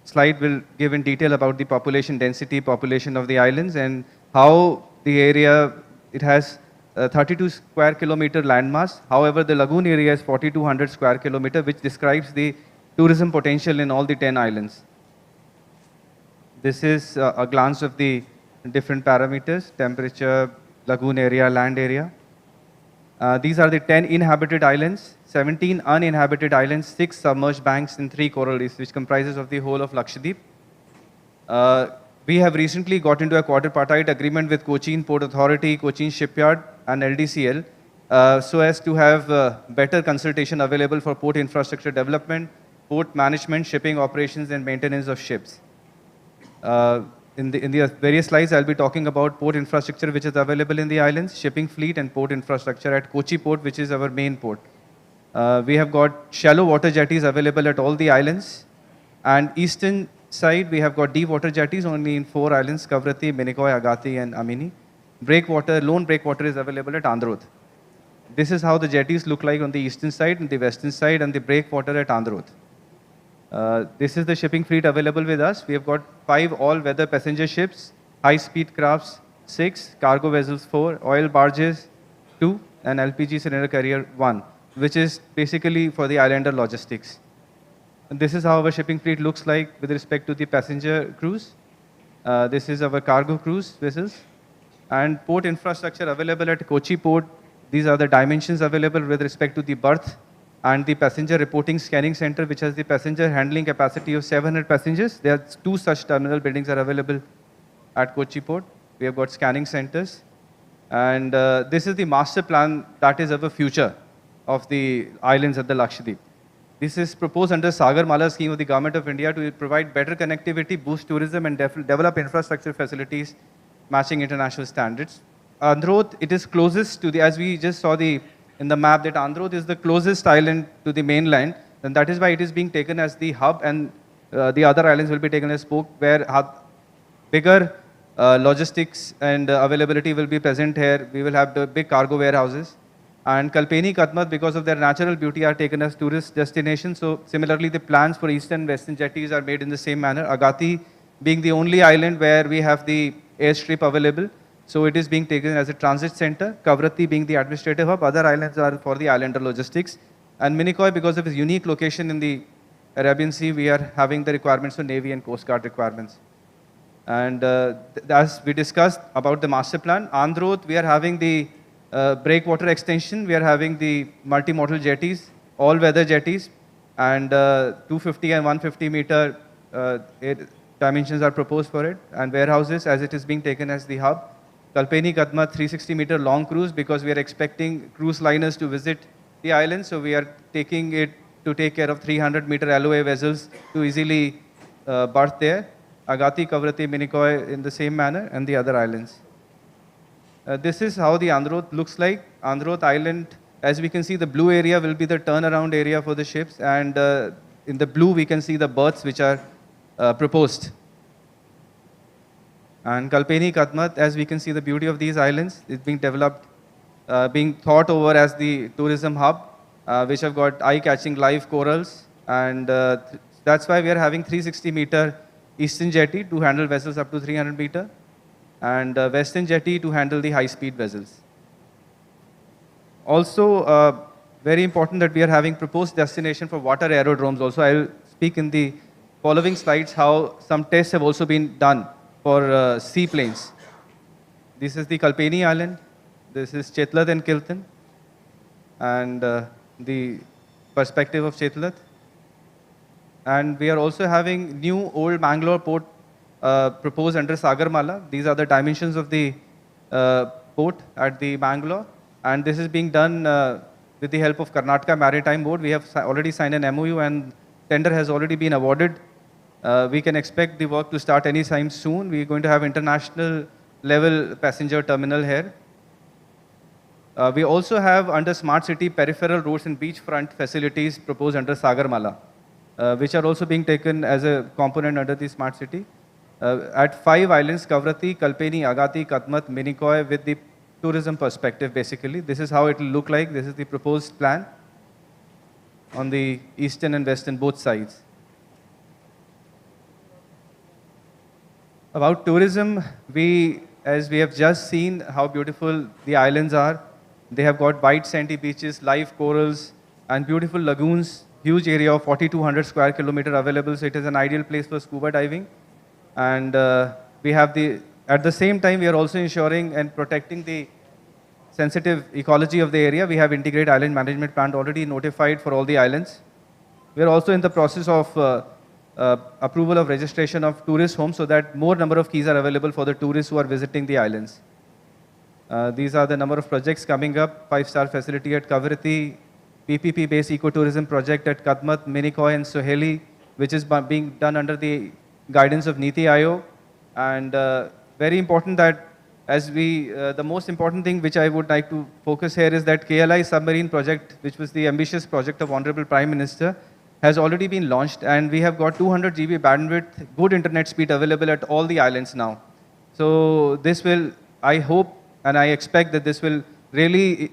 slide will give in detail about the population density, population of the islands, and how the area, it has 32 square kilometer landmass. However, the lagoon area is 4,200 square kilometer, which describes the tourism potential in all the 10 islands. This is a glance of the different parameters: temperature, lagoon area, land area. These are the 10 inhabited islands, 17 uninhabited islands, 6 submerged banks, and 3 coral reefs, which comprises of the whole of Lakshadweep. We have recently got into a quadripartite agreement with Cochin Port Authority, Cochin Shipyard, and LDCL, so as to have better consultation available for port infrastructure development, port management, shipping operations, and maintenance of ships. In the various slides, I'll be talking about port infrastructure which is available in the islands, shipping fleet, and port infrastructure at Kochi Port, which is our main port. We have got shallow water jetties available at all the islands, and eastern side we have got deep water jetties only in 4 islands: Kavaratti, Minicoy, Agatti, and Amini. Lone breakwater is available at Androt. This is how the jetties look like on the eastern side and the western side, and the breakwater at Androt. This is the shipping fleet available with us. We have got 5 all-weather passenger ships, high-speed crafts 6, cargo vessels 4, oil barges 2, and LPG cylinder carrier 1, which is basically for the islander logistics. And this is how our shipping fleet looks like with respect to the passenger cruise. This is our cargo cruise vessels. And port infrastructure available at Kochi Port. These are the dimensions available with respect to the berth and the passenger reporting scanning center, which has the passenger handling capacity of 700 passengers. There are 2 such terminal buildings are available at Kochi Port. We have got scanning centers. And this is the master plan that is our future of the islands at the Lakshadweep. This is proposed under Sagarmala scheme of the Government of India to provide better connectivity, boost tourism, and develop infrastructure facilities matching international standards. Androt, it is closest to the, as we just saw in the map, that Androt is the closest island to the mainland, and that is why it is being taken as the hub, and the other islands will be taken as spoke, where bigger logistics and availability will be present here. We will have the big cargo warehouses. And Kalpeni, Kadmat, because of their natural beauty, are taken as tourist destinations. So similarly, the plans for eastern and western jetties are made in the same manner. Agatti being the only island where we have the airstrip available, so it is being taken as a transit center. Kavaratti being the administrative hub, other islands are for the islander logistics. And Minicoy, because of its unique location in the Arabian Sea, we are having the requirements for Navy and Coast Guard requirements. And as we discussed about the master plan, Androt, we are having the breakwater extension, we are having the multi-modal jetties, all-weather jetties, and 250 and 150 meter dimensions are proposed for it, and warehouses as it is being taken as the hub. Kalpeni Kadmat 360 meter long cruise, because we are expecting cruise liners to visit the island, so we are taking it to take care of 300 meter LOA vessels to easily berth there. Agatti, Kavaratti, Minicoy in the same manner, and the other islands. This is how the Androt looks like. Androt Island, as we can see, the blue area will be the turnaround area for the ships, and in the blue we can see the berths which are proposed. And Kalpeni Kadmat, as we can see the beauty of these islands, is being developed, being thought over as the tourism hub, which have got eye-catching live corals, and that's why we are having 360 meter eastern jetty to handle vessels up to 300 meter. And western jetty to handle the high-speed vessels. Also, very important that we are having proposed destination for water aerodromes also. I will speak in the following slides how some tests have also been done for seaplanes. This is the Kalpeni Island. This is Chetlath and Kiltan, and the perspective of Chetlath. And we are also having new old Mangalore port proposed under Sagarmala. These are the dimensions of the port at the Bangalore, and this is being done with the help of Karnataka Maritime Board. We have already signed an MOU, and tender has already been awarded. We can expect the work to start anytime soon. We are going to have international level passenger terminal here. We also have under smart city peripheral roads and beachfront facilities proposed under Sagarmala, which are also being taken as a component under the smart city. At 5 islands, Kavrati, Kalpeni, Agati, Katmat, Minikoy, with the tourism perspective basically. This is how it will look like. This is the proposed plan on the eastern and western both sides. About tourism, as we have just seen how beautiful the islands are. They have got white sandy beaches, live corals, and beautiful lagoons, huge area of 4,200 square kilometer available, so it is an ideal place for scuba diving. And at the same time, we are also ensuring and protecting the sensitive ecology of the area. We have integrated island management plan already notified for all the islands. We are also in the process of approval of registration of tourist homes so that more number of keys are available for the tourists who are visiting the islands. These are the number of projects coming up: 5-star facility at Kavriti, PPP-based ecotourism project at Kadmat, Minikoy and Soheli, which is being done under the guidance of Niti Aayog. And very important that the most important thing which I would like to focus here is that KLI submarine project, which was the ambitious project of Honorable Prime Minister, has already been launched, and we have got 200 GB bandwidth, good internet speed available at all the islands now. So this will, I hope and I expect that this will really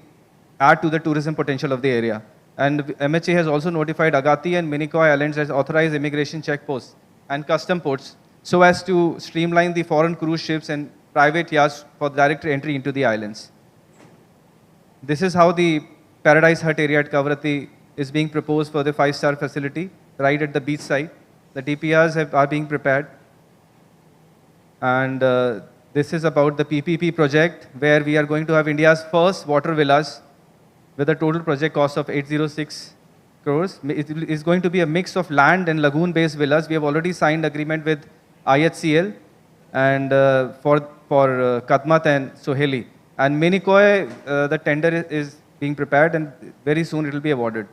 add to the tourism potential of the area. And MHA has also notified Agati and Minikoy Islands as authorized immigration checkposts and custom ports so as to streamline the foreign cruise ships and private yachts for direct entry into the islands. This is how the Paradise Hut area at Kavrati is being proposed for the 5-star facility right at the beach side. The DPRs are being prepared. And this is about the PPP project, where we are going to have India's first water villas with a total project cost of 806 crores. It is going to be a mix of land and lagoon-based villas. We have already signed agreement with IHCL and for Kadmat and Soheli. And Minikoy, the tender is being prepared, and very soon it will be awarded.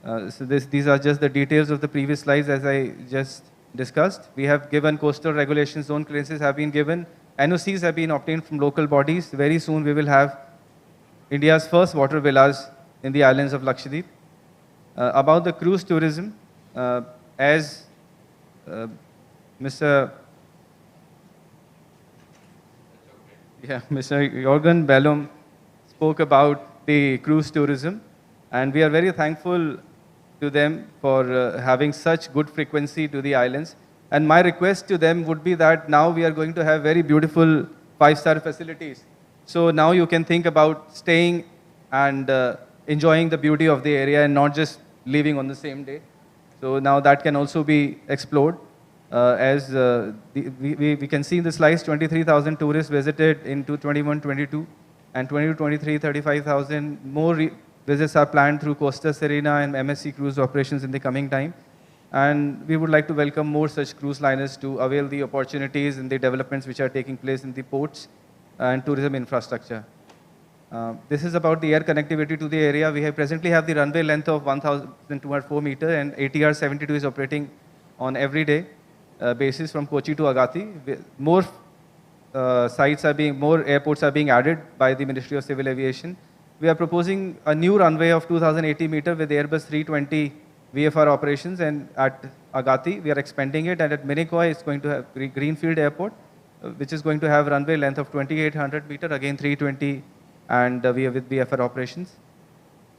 So these are just the details of the previous slides as I just discussed. We have given coastal regulations, zone clearances have been given, NOCs have been obtained from local bodies. Very soon we will have India's first water villas in the islands of Lakshadweep. About the cruise tourism, as Mr. Jorgen Bellum spoke about the cruise tourism, and we are very thankful to them for having such good frequency to the islands. And my request to them would be that now we are going to have very beautiful 5-star facilities. So now you can think about staying and enjoying the beauty of the area and not just leaving on the same day. So now that can also be explored. We can see in the slides, 23,000 tourists visited in 2021-22, and 22-23, 35,000 more visits are planned through Costa Serena and MSC cruise operations in the coming time. And we would like to welcome more such cruise liners to avail the opportunities and the developments which are taking place in the ports and tourism infrastructure. This is about the air connectivity to the area. We presently have the runway length of 1,204 meters, and ATR 72 is operating on every day basis from Kochi to Agati. More more airports are being added by the Ministry of Civil Aviation. We are proposing a new runway of 2,080 meters with Airbus 320 VFR operations, and at Agati we are expanding it, and at Minikoy it's going to have Greenfield Airport, which is going to have runway length of 2,800 meters, again 320, and we have with VFR operations.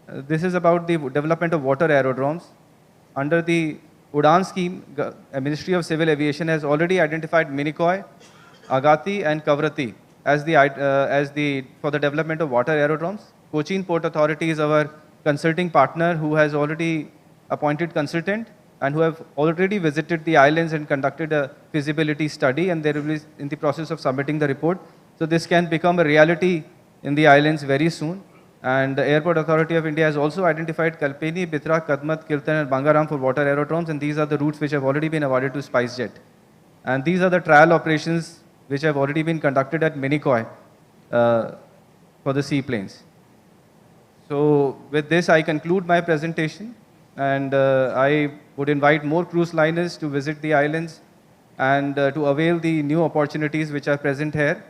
This is about the development of water aerodromes. Under the UDAN scheme, Ministry of Civil Aviation has already identified Minikoy, Agati and Kavrati as for the development of water aerodromes. Cochin Port Authority is our consulting partner who has already appointed consultant and who have already visited the islands and conducted a feasibility study, and they will be in the process of submitting the report. So this can become a reality in the islands very soon. And the Airport Authority of India has also identified Kalpeni, Bitra, Kadmat, Kirtan and Bangaram for water aerodromes, and these are the routes which have already been awarded to SpiceJet. And these are the trial operations which have already been conducted at Minikoy for the seaplanes. So with this I conclude my presentation, and I would invite more cruise liners to visit the islands and to avail the new opportunities which are present here.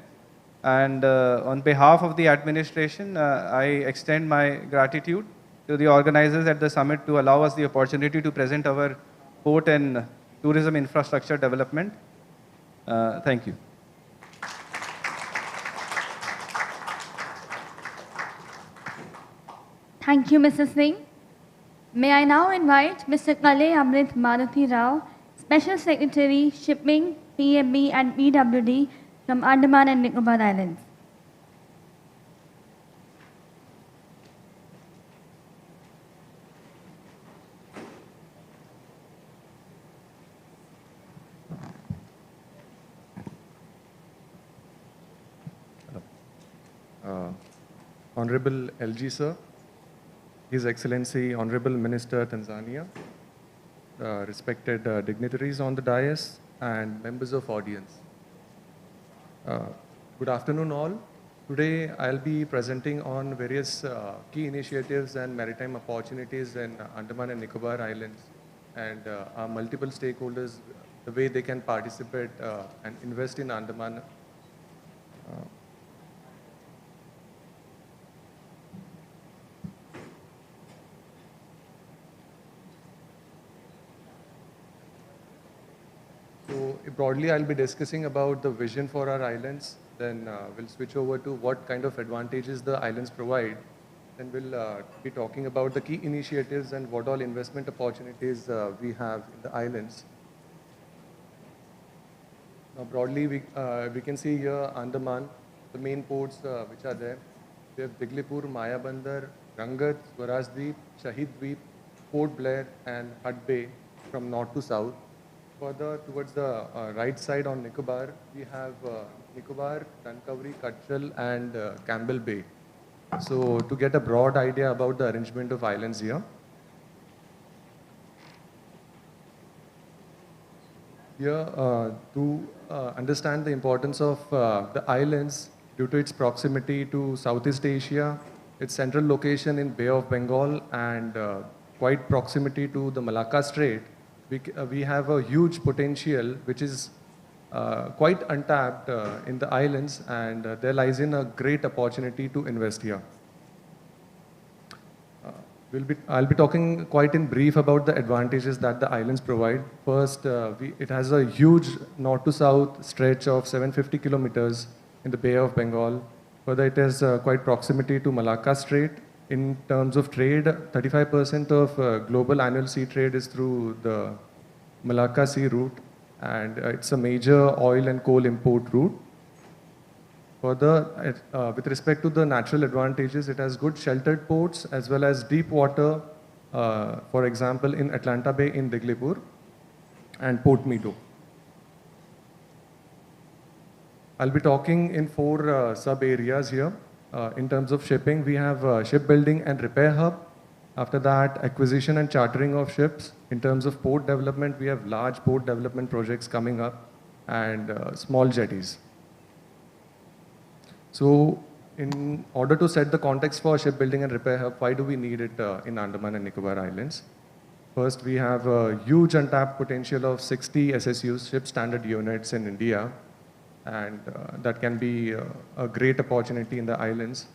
And on behalf of the administration, I extend my gratitude to the organizers at the summit to allow us the opportunity to present our port and tourism infrastructure development. Thank you. Thank you, Mr. Singh. May I now invite Mr. Kale Amrit Maruti Rao, Special Secretary, Shipping, PMB and PWD from Andaman and Nicobar Islands. Honorable LG Sir, His Excellency Honorable Minister Tanzania, respected dignitaries on the dais and members of audience. Good afternoon all. Today I'll be presenting on various key initiatives and maritime opportunities in Andaman and Nicobar Islands and our multiple stakeholders, the way they can participate and invest in Andaman. So broadly, I'll be discussing about the vision for our islands. Then we'll switch over to what kind of advantages the islands provide. Then we'll be talking about the key initiatives and what all investment opportunities we have in the islands. Now broadly, we can see here Andaman, the main ports which are there. We have Diglipur, Mayabandar, Rangat, Swarajdeep, Shahid Dweep, Port Blair and Hut Bay from north to south. Further towards the right side on Nicobar, we have Nicobar, Dunkaveri, Cutchal and Campbell Bay. So to get a broad idea about the arrangement of islands here. Here, to understand the importance of the islands due to its proximity to Southeast Asia, its central location in Bay of Bengal and quite proximity to the Malacca Strait, we have a huge potential which is quite untapped in the islands, and there lies in a great opportunity to invest here. I'll be talking quite in brief about the advantages that the islands provide. First, it has a huge north to south stretch of 750 kilometers in the Bay of Bengal. Further, it has quite proximity to Malacca Strait. In terms of trade, 35% of global annual sea trade is through the Malacca Sea route, and it's a major oil and coal import route. Further, with respect to the natural advantages, it has good sheltered ports as well as deep water, for example, in Atlanta Bay in Diglipur and Port Meadow. I'll be talking in 4 sub-areas here. In terms of shipping, we have shipbuilding and repair hub. After that, acquisition and chartering of ships. In terms of port development, we have large port development projects coming up and small jetties. So in order to set the context for shipbuilding and repair hub, why do we need it in Andaman and Nicobar Islands? First, we have a huge untapped potential of 60 SSUs, ship standard units in India, and that can be a great opportunity in the islands.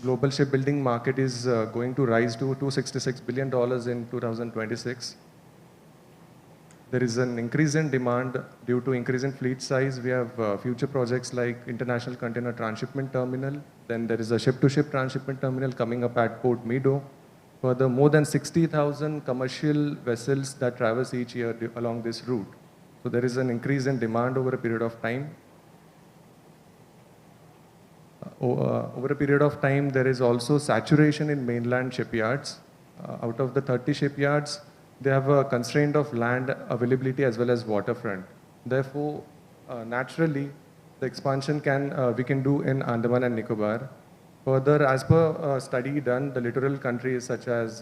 Global shipbuilding market is going to rise to $266 billion in 2026. There is an increase in demand due to increase in fleet size. We have future projects like International Container Transshipment Terminal. Then there is a ship-to-ship transshipment terminal coming up at Port Meadow. Further, more than 60,000 commercial vessels that traverse each year along this route. So there is an increase in demand over a period of time. Over a period of time, there is also saturation in mainland shipyards. Out of the 30 shipyards, they have a constraint of land availability as well as waterfront. Therefore, naturally, the expansion we can do in Andaman and Nicobar. Further, as per a study done, the littoral countries such as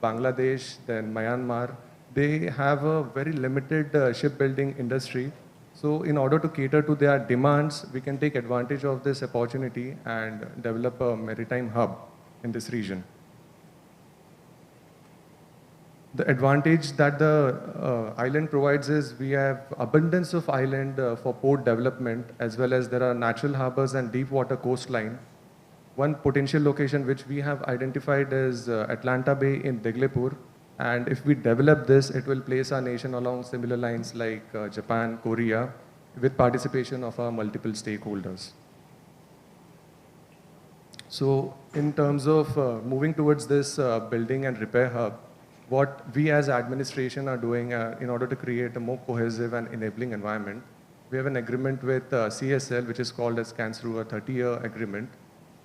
Bangladesh, then Myanmar, they have a very limited shipbuilding industry. So in order to cater to their demands, we can take advantage of this opportunity and develop a maritime hub in this region. The advantage that the island provides is we have abundance of island for port development, as well as there are natural harbors and deep water coastline. One potential location which we have identified is Atlanta Bay in Deglepur. And if we develop this, it will place our nation along similar lines like Japan, Korea, with participation of our multiple stakeholders. So in terms of moving towards this building and repair hub, what we as administration are doing in order to create a more cohesive and enabling environment, we have an agreement with CSL, which is called as CANSRU, a 30-year agreement.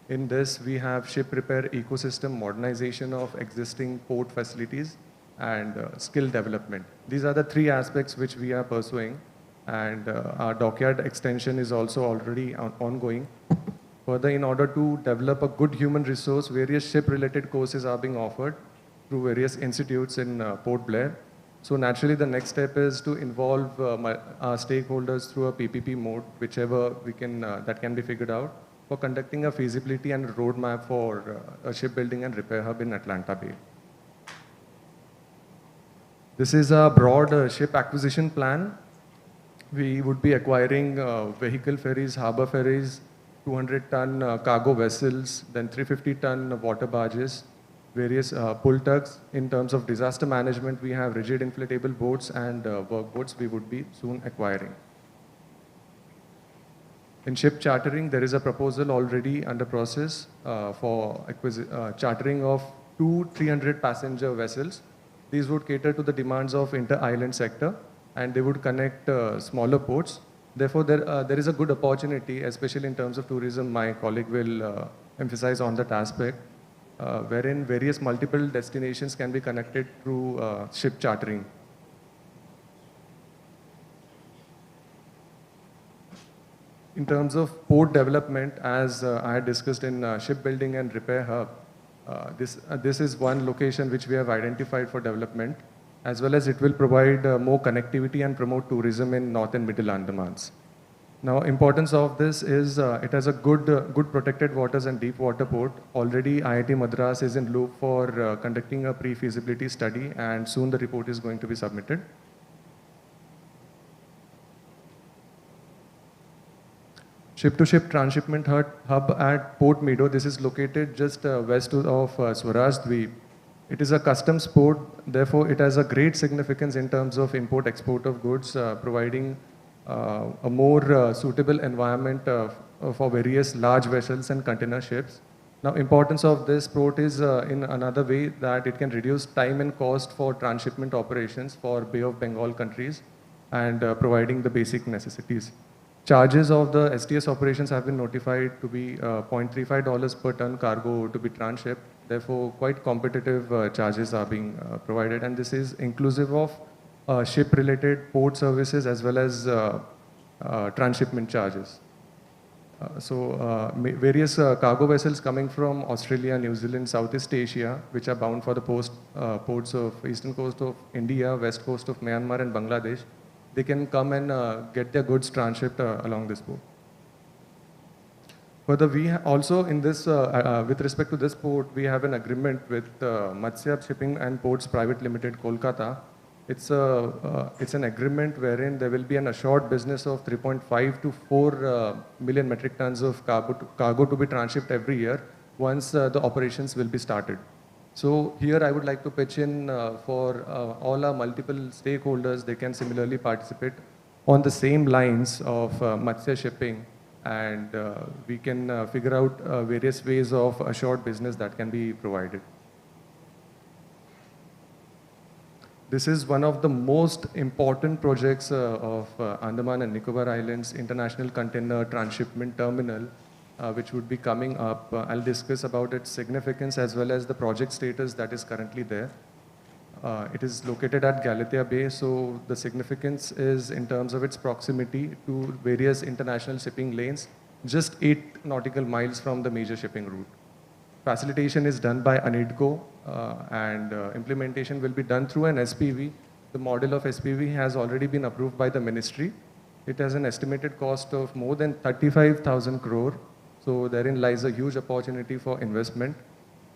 In this, we have ship repair ecosystem modernization of existing port facilities and skill development. These are the three aspects which we are pursuing, and our dockyard extension is also already ongoing. Further, in order to develop a good human resource, various ship-related courses are being offered through various institutes in Port Blair. So naturally, the next step is to involve our stakeholders through a PPP mode, whichever we can, that can be figured out, for conducting a feasibility and roadmap for a shipbuilding and repair hub in Atlanta Bay. This is a broad ship acquisition plan. We would be acquiring vehicle ferries, harbor ferries, 200-ton cargo vessels, then 350-ton water barges, various pull tugs. In terms of disaster management, we have rigid inflatable boats and workboats we would be soon acquiring. In ship chartering, there is a proposal already under process for chartering of 2 300-passenger vessels. These would cater to the demands of inter-island sector, and they would connect smaller ports. Therefore, there is a good opportunity, especially in terms of tourism. My colleague will emphasize on that aspect, wherein various multiple destinations can be connected through ship chartering. In terms of port development, as I had discussed in shipbuilding and repair hub, this is one location which we have identified for development, as well as it will provide more connectivity and promote tourism in North and Middle Andamans. Now, importance of this is it has a good protected waters and deep water port. Already IIT Madras is in loop for conducting a pre-feasibility study, and soon the report is going to be submitted. Ship-to-ship transshipment hub at Port Meadow. This is located just west of Swaraj Dweep. It is a customs port, therefore it has a great significance in terms of import-export of goods, providing a more suitable environment for various large vessels and container ships. Now, importance of this port is in another way that it can reduce time and cost for transshipment operations for Bay of Bengal countries and providing the basic necessities. Charges of the STS operations have been notified to be $0.35 per ton cargo to be transshipped. Therefore, quite competitive charges are being provided, and this is inclusive of ship-related port services as well as transshipment charges. Various cargo vessels coming from Australia, New Zealand, Southeast Asia, which are bound for the ports of eastern coast of India, west coast of Myanmar and Bangladesh, they can come and get their goods transshipped along this port. Further, we also in this, with respect to this port, we have an agreement with Matsya Shipping and Ports Private Limited, Kolkata. It's an agreement wherein there will be an assured business of 3.5 to 4 million metric tons of cargo to be transshipped every year once the operations will be started. So here I would like to pitch in for all our multiple stakeholders. They can similarly participate on the same lines of Matsya Shipping, and we can figure out various ways of assured business that can be provided. This is one of the most important projects of Andaman and Nicobar Islands International Container Transshipment Terminal, which would be coming up. I'll discuss about its significance as well as the project status that is currently there. It is located at Galathea Bay, so the significance is in terms of its proximity to various international shipping lanes, just 8 nautical miles from the major shipping route. Facilitation is done by ANIDCO, and implementation will be done through an SPV. The model of SPV has already been approved by the ministry. It has an estimated cost of more than 35,000 crore. So therein lies a huge opportunity for investment.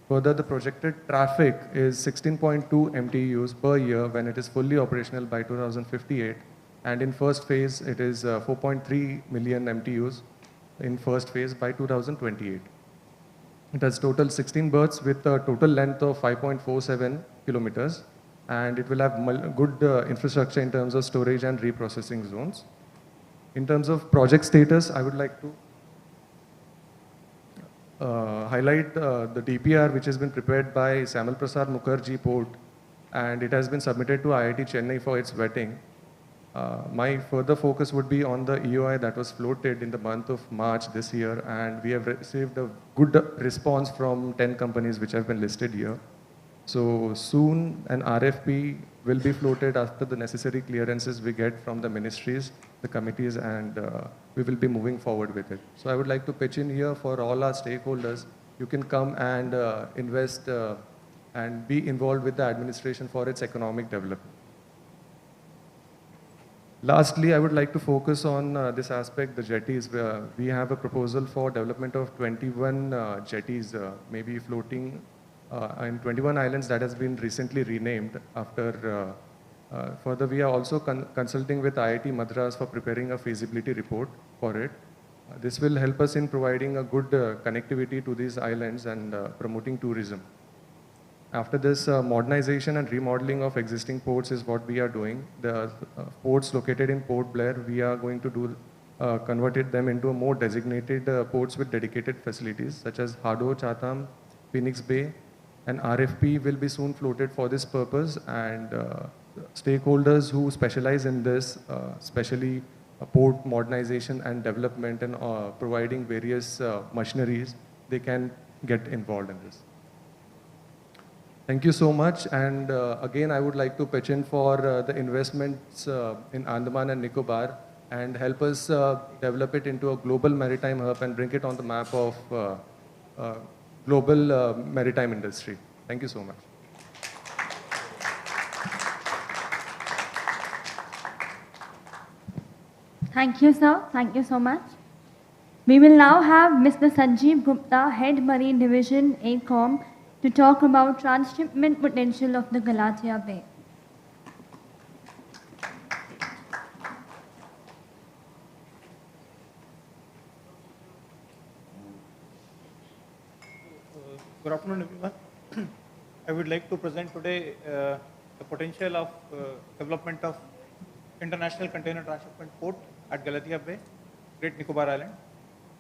Further, the projected traffic is 16.2 MTUs per year when it is fully operational by 2058. And in first phase, it is 4.3 million MTUs in first phase by 2028. It has total 16 berths with a total length of 5.47 kilometers. And it will have good infrastructure in terms of storage and reprocessing zones. In terms of project status, I would like to highlight the DPR which has been prepared by Samal Prasad Mukherjee Port, and it has been submitted to IIT Chennai for its vetting. My further focus would be on the EOI that was floated in the month of March this year, and we have received a good response from 10 companies which have been listed here. So soon an RFP will be floated after the necessary clearances we get from the ministries, the committees, and we will be moving forward with it. So I would like to pitch in here for all our stakeholders. You can come and invest and be involved with the administration for its economic development. Lastly, I would like to focus on this aspect, the jetties. We have a proposal for development of 21 jetties, maybe floating in 21 islands that has been recently renamed after. Further, we are also consulting with IIT Madras for preparing a feasibility report for it. This will help us in providing a good connectivity to these islands and promoting tourism. After this, modernization and remodeling of existing ports is what we are doing. The ports located in Port Blair, we are going to do converted them into a more designated ports with dedicated facilities such as Hado, Chatham, Phoenix Bay. An RFP will be soon floated for this purpose, and stakeholders who specialize in this, especially port modernization and development and providing various machineries, they can get involved in this. Thank you so much. And again, I would like to pitch in for the investments in Andaman and Nicobar and help us develop it into a global maritime hub and bring it on the map of global maritime industry. Thank you so much. Thank you, sir. Thank you so much. We will now have Mr. Sanjeev Gupta, Head Marine Division, ACOM, to talk about transshipment potential of the Galathea Bay. Good afternoon, everyone. I would like to present today the potential of development of International Container Transshipment Port at Galathea Bay, Great Nicobar Island.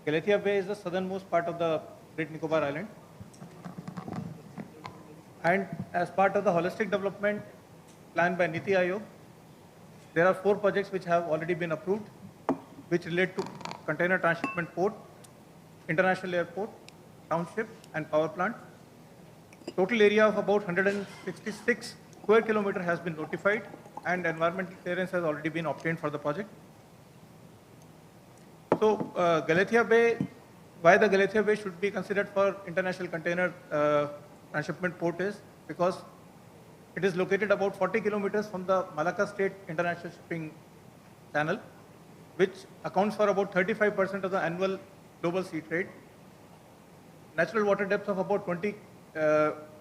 Galathea Bay is the southernmost part of the Great Nicobar Island. And as part of the holistic development planned by NITI Aayog, there are 4 projects which have already been approved, which relate to container transshipment port, international airport, township, and power plant. Total area of about 166 square kilometer has been notified, and environmental clearance has already been obtained for the project. So Galathea Bay, why the Galathea Bay should be considered for international container transshipment port is because it is located about 40 kilometers from the Malacca Strait International Shipping Channel, which accounts for about 35% of the annual global sea trade. Natural water depth of about 20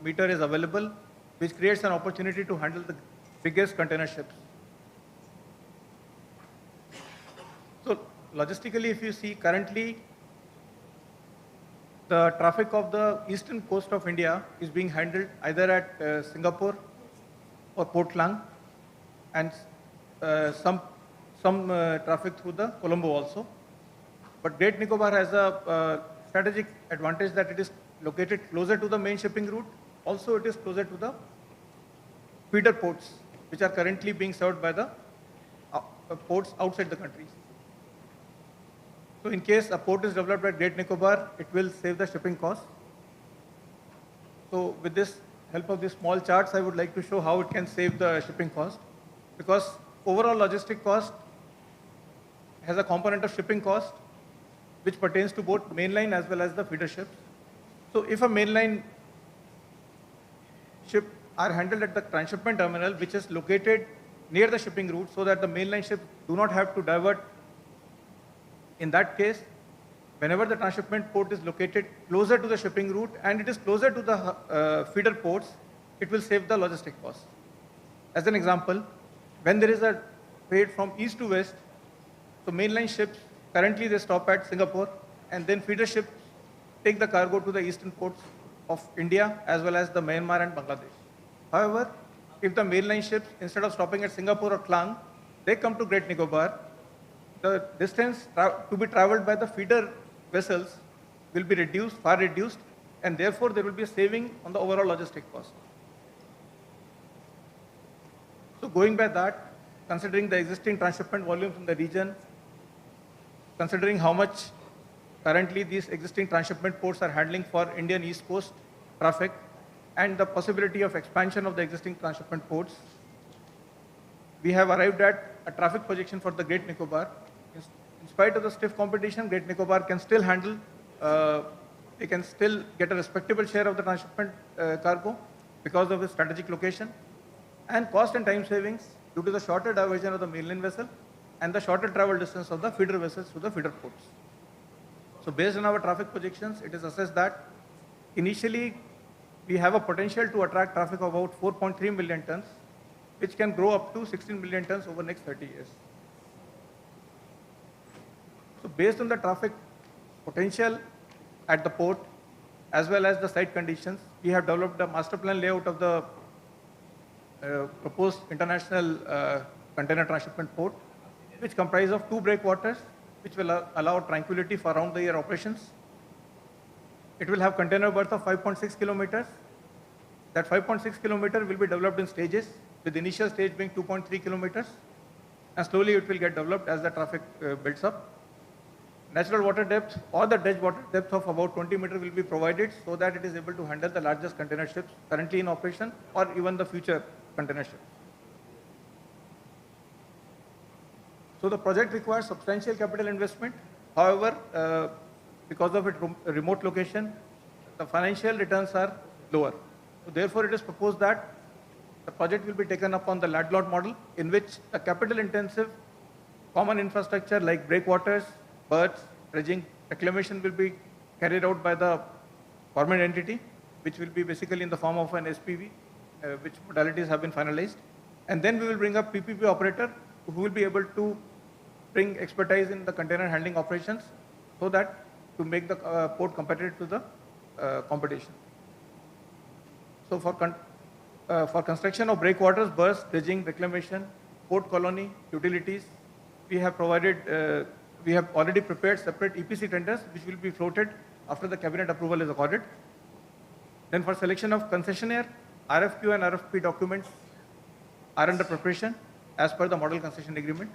meter is available, which creates an opportunity to handle the biggest container ships. So logistically, if you see currently, the traffic of the eastern coast of India is being handled either at Singapore or Port Klang, and some traffic through the Colombo also. But Great Nicobar has a strategic advantage that it is located closer to the main shipping route. Also, it is closer to the feeder ports, which are currently being served by the ports outside the country. So in case a port is developed at Great Nicobar, it will save the shipping cost. So with this help of these small charts, I would like to show how it can save the shipping cost, because overall logistic cost has a component of shipping cost, which pertains to both mainline as well as the feeder ships. So if a mainline ship are handled at the transshipment terminal, which is located near the shipping route, so that the mainline ships do not have to divert. In that case, whenever the transshipment port is located closer to the shipping route and it is closer to the feeder ports, it will save the logistic cost. As an example, when there is a trade from east to west, so mainline ships, currently they stop at Singapore, and then feeder ships take the cargo to the eastern ports of India as well as the Myanmar and Bangladesh. However, if the mainline ships, instead of stopping at Singapore or Klang, they come to Great Nicobar, the distance to be traveled by the feeder vessels will be reduced, far reduced, and therefore there will be a saving on the overall logistic cost. So going by that, considering the existing transshipment volumes in the region, considering how much currently these existing transshipment ports are handling for Indian East Coast traffic, and the possibility of expansion of the existing transshipment ports, we have arrived at a traffic projection for the Great Nicobar. In spite of the stiff competition, Great Nicobar can still handle, they can still get a respectable share of the transshipment cargo because of its strategic location, and cost and time savings due to the shorter diversion of the mainland vessel and the shorter travel distance of the feeder vessels to the feeder ports. So based on our traffic projections, it is assessed that initially we have a potential to attract traffic of about 4.3 million tons, which can grow up to 16 million tons over the next 30 years. So based on the traffic potential at the port, as well as the site conditions, we have developed a master plan layout of the proposed international container transshipment port, which comprises of 2 breakwaters, which will allow tranquility for round-the-year operations. It will have container berth of 5.6 kilometers. That 5.6 kilometer will be developed in stages, with the initial stage being 2.3 kilometers, and slowly it will get developed as the traffic builds up. Natural water depth or the dredge water depth of about 20 meters will be provided so that it is able to handle the largest container ships currently in operation or even the future container ships. So the project requires substantial capital investment. However, because of its remote location, the financial returns are lower. So therefore, it is proposed that the project will be taken up on the landlord model, in which a capital-intensive common infrastructure like breakwaters, berths, dredging, reclamation will be carried out by the government entity, which will be basically in the form of an SPV, which modalities have been finalized. And then we will bring up PPP operator who will be able to bring expertise in the container handling operations so that to make the port competitive to the competition. So for construction of breakwaters, berths, dredging, reclamation, port colony, utilities, we have provided, we have already prepared separate EPC tenders which will be floated after the cabinet approval is accorded. Then for selection of concessionaire, RFQ and RFP documents are under preparation as per the model concession agreement.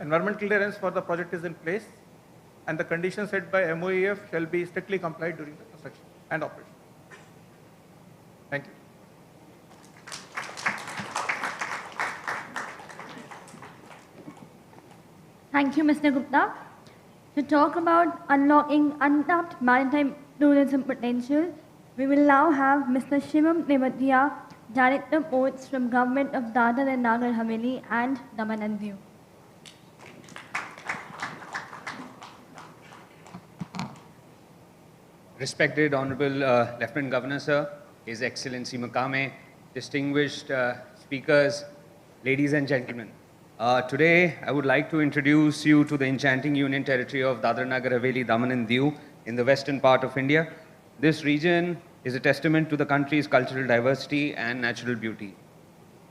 Environmental clearance for the project is in place, and the conditions set by MOEF shall be strictly complied during the construction and operation. Thank you. Thank you, Mr. Gupta. To talk about unlocking untapped maritime tourism potential, we will now have Mr. Shivam Nevatia, Director Ports from Government of Dadar and Nagar Haveli and Daman and Diu. Respected Honorable Lieutenant Governor, Sir, His Excellency Makame, distinguished speakers, ladies and gentlemen. Today, I would like to introduce you to the enchanting Union Territory of Dadra Nagar Haveli, Daman and Diu in the western part of India. This region is a testament to the country's cultural diversity and natural beauty.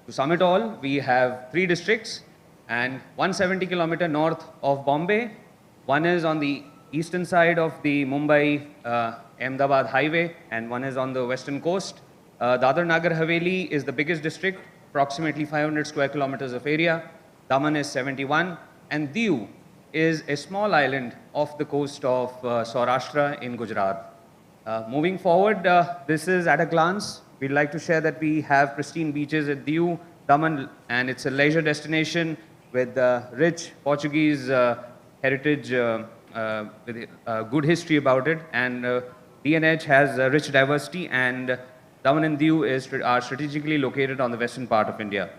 To sum it all, we have 3 districts and 170 kilometer north of Bombay. One is on the eastern side of the Mumbai-Ahmedabad highway, and one is on the western coast. Dadra Nagar Haveli is the biggest district, approximately 500 square kilometers of area. Daman is 71, and Diu is a small island off the coast of Saurashtra in Gujarat. Moving forward, this is at a glance. We'd like to share that we have pristine beaches at Diu, Daman, and it's a leisure destination with rich Portuguese heritage, with a good history about it, and DNH has rich diversity, and Daman and Diu are strategically located on the western part of India.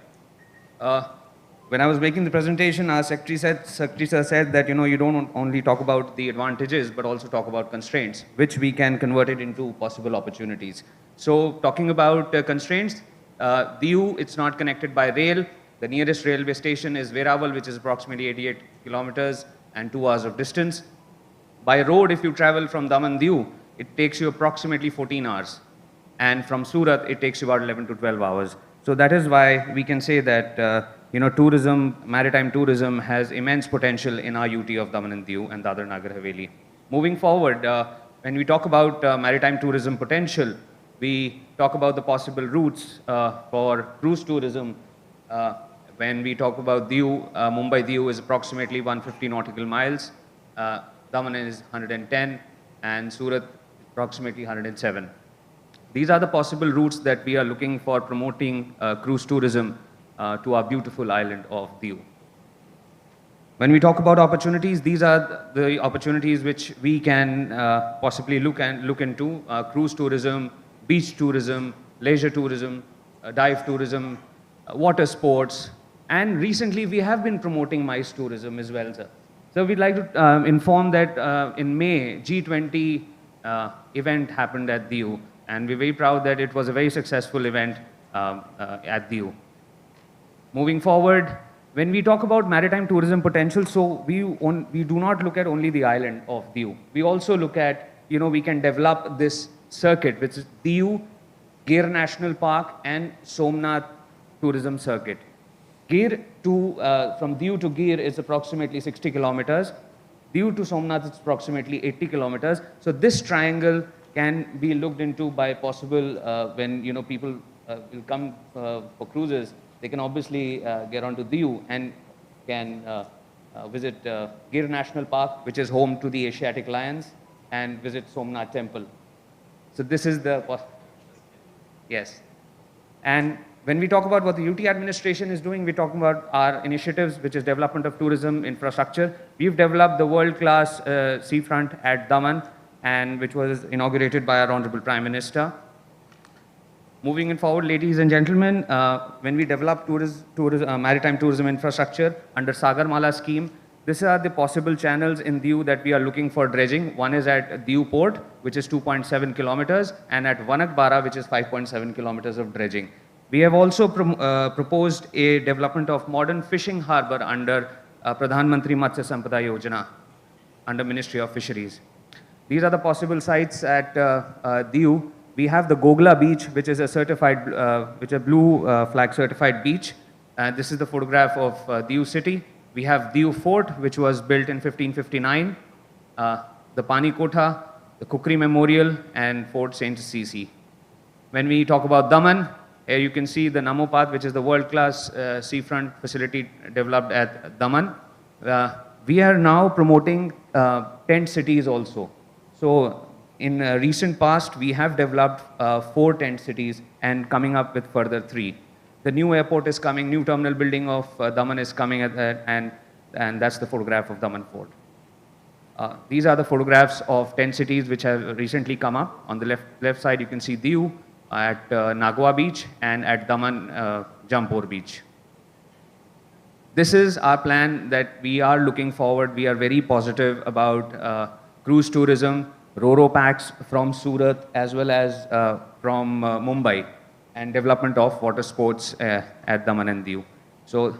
when I was making the presentation, our Secretary Sir said that, you don't only talk about the advantages, but also talk about constraints, which we can convert it into possible opportunities. So talking about constraints, Diu, it's not connected by rail. The nearest railway station is Verawal, which is approximately 88 kilometers and 2 hours of distance. By road, if you travel from Daman Diu, it takes you approximately 14 hours. And from Surat, it takes you about 11 to 12 hours. So that is why we can say that, tourism, maritime tourism has immense potential in our UT of Daman and Diu and Dadra Nagar Haveli. Moving forward, when we talk about maritime tourism potential, we talk about the possible routes for cruise tourism. When we talk about Diu, Mumbai Diu is approximately 150 nautical miles. Daman is 110 and Surat approximately 107. These are the possible routes that we are looking for promoting cruise tourism to our beautiful island of Diu. When we talk about opportunities, these are the opportunities which we can possibly look into: cruise tourism, beach tourism, leisure tourism, dive tourism, water sports, and recently we have been promoting MICE tourism as well, sir. So we'd like to inform that in May, G20 event happened at Diu, and we're very proud that it was a very successful event at Diu. Moving forward, when we talk about maritime tourism potential, so we do not look at only the island of Diu. We also look at, we can develop this circuit, which is Diu, Gir National Park, and Somnath Tourism Circuit. From Diu to Gir is approximately 60 kilometers. Diu to Somnath is approximately 80 kilometers. So this triangle can be looked into by possible, when people will come for cruises, they can obviously get onto Diu and can visit Gir National Park, which is home to the Asiatic lions, and visit Somnath Temple. So this is the, yes. And when we talk about what the UT administration is doing, we're talking about our initiatives, which is development of tourism infrastructure. We've developed the world-class seafront at Daman, and which was inaugurated by our Honorable Prime Minister. Moving forward, ladies and gentlemen, when we develop maritime tourism infrastructure under Sagarmala scheme, these are the possible channels in Diu that we are looking for dredging. One is at Diu Port, which is 2.7 kilometers, and at Vanakbara, which is 5.7 kilometers of dredging. We have also proposed a development of modern fishing harbor under Pradhan Mantri Matsya Sampada Yojana under Ministry of Fisheries. These are the possible sites at Diu. We have the Gogla Beach, which is a certified, which is a blue flag certified beach. This is the photograph of Diu city. We have Diu Fort, which was built in 1559, the Pani Kotha, the Kukri Memorial, and Fort Saint Sisi. When we talk about Daman, here you can see the Namo Path, which is the world-class seafront facility developed at Daman. We are now promoting tent cities also. So in recent past, we have developed 4 tent cities and coming up with further 3. The new airport is coming, new terminal building of Daman is coming, and that's the photograph of Daman Fort. These are the photographs of 10 cities which have recently come up. On the left side, you can see Diu at Nagwa Beach and at Daman Jampur Beach. This is our plan that we are looking forward. We are very positive about cruise tourism, Ro-Ro packs from Surat as well as from Mumbai, and development of water sports at Daman and Diu. So,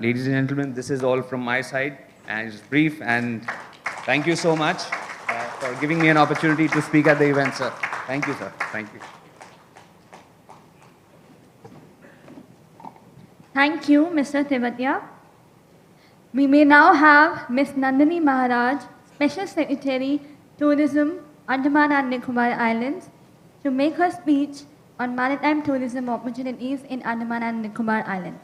ladies and gentlemen, this is all from my side, and it's brief, and thank you so much for giving me an opportunity to speak at the event, sir. Thank you, sir. Thank you. Thank you, Mr. Tewatia. We may now have Ms. Nandini Maharaj, Special Secretary, Tourism, Andaman and Nicobar Islands, to make her speech on maritime tourism opportunities in Andaman and Nicobar Islands.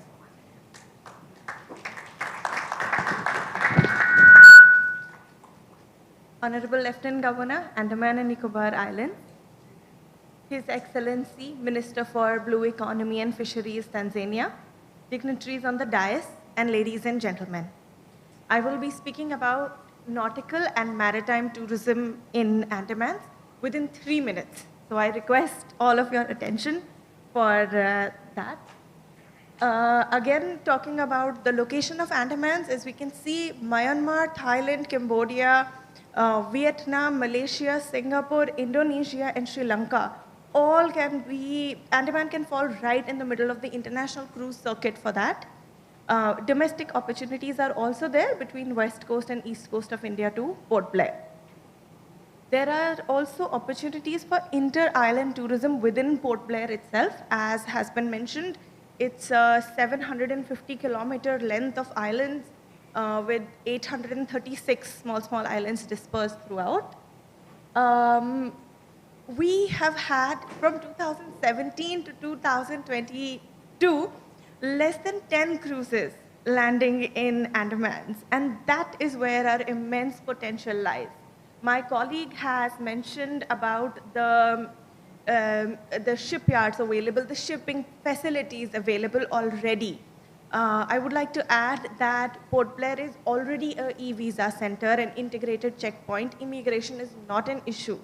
Honorable Lieutenant Governor, Andaman and Nicobar Islands, His Excellency, Minister for Blue Economy and Fisheries, Tanzania, dignitaries on the dais, and ladies and gentlemen. I will be speaking about nautical and maritime tourism in Andaman within 3 minutes. So I request all of your attention for that. Again, talking about the location of Andamans, as we can see, Myanmar, Thailand, Cambodia, Vietnam, Malaysia, Singapore, Indonesia, and Sri Lanka, all can be, Andaman can fall right in the middle of the international cruise circuit for that. Domestic opportunities are also there between West Coast and East Coast of India to Port Blair. There are also opportunities for inter-island tourism within Port Blair itself. As has been mentioned, it's a 750-kilometer length of islands with 836 small islands dispersed throughout. We have had, from 2017 to 2022, less than 10 cruises landing in Andamans, and that is where our immense potential lies. My colleague has mentioned about the shipyards available, the shipping facilities available already. I would like to add that Port Blair is already a e-visa center, an integrated checkpoint. Immigration is not an issue.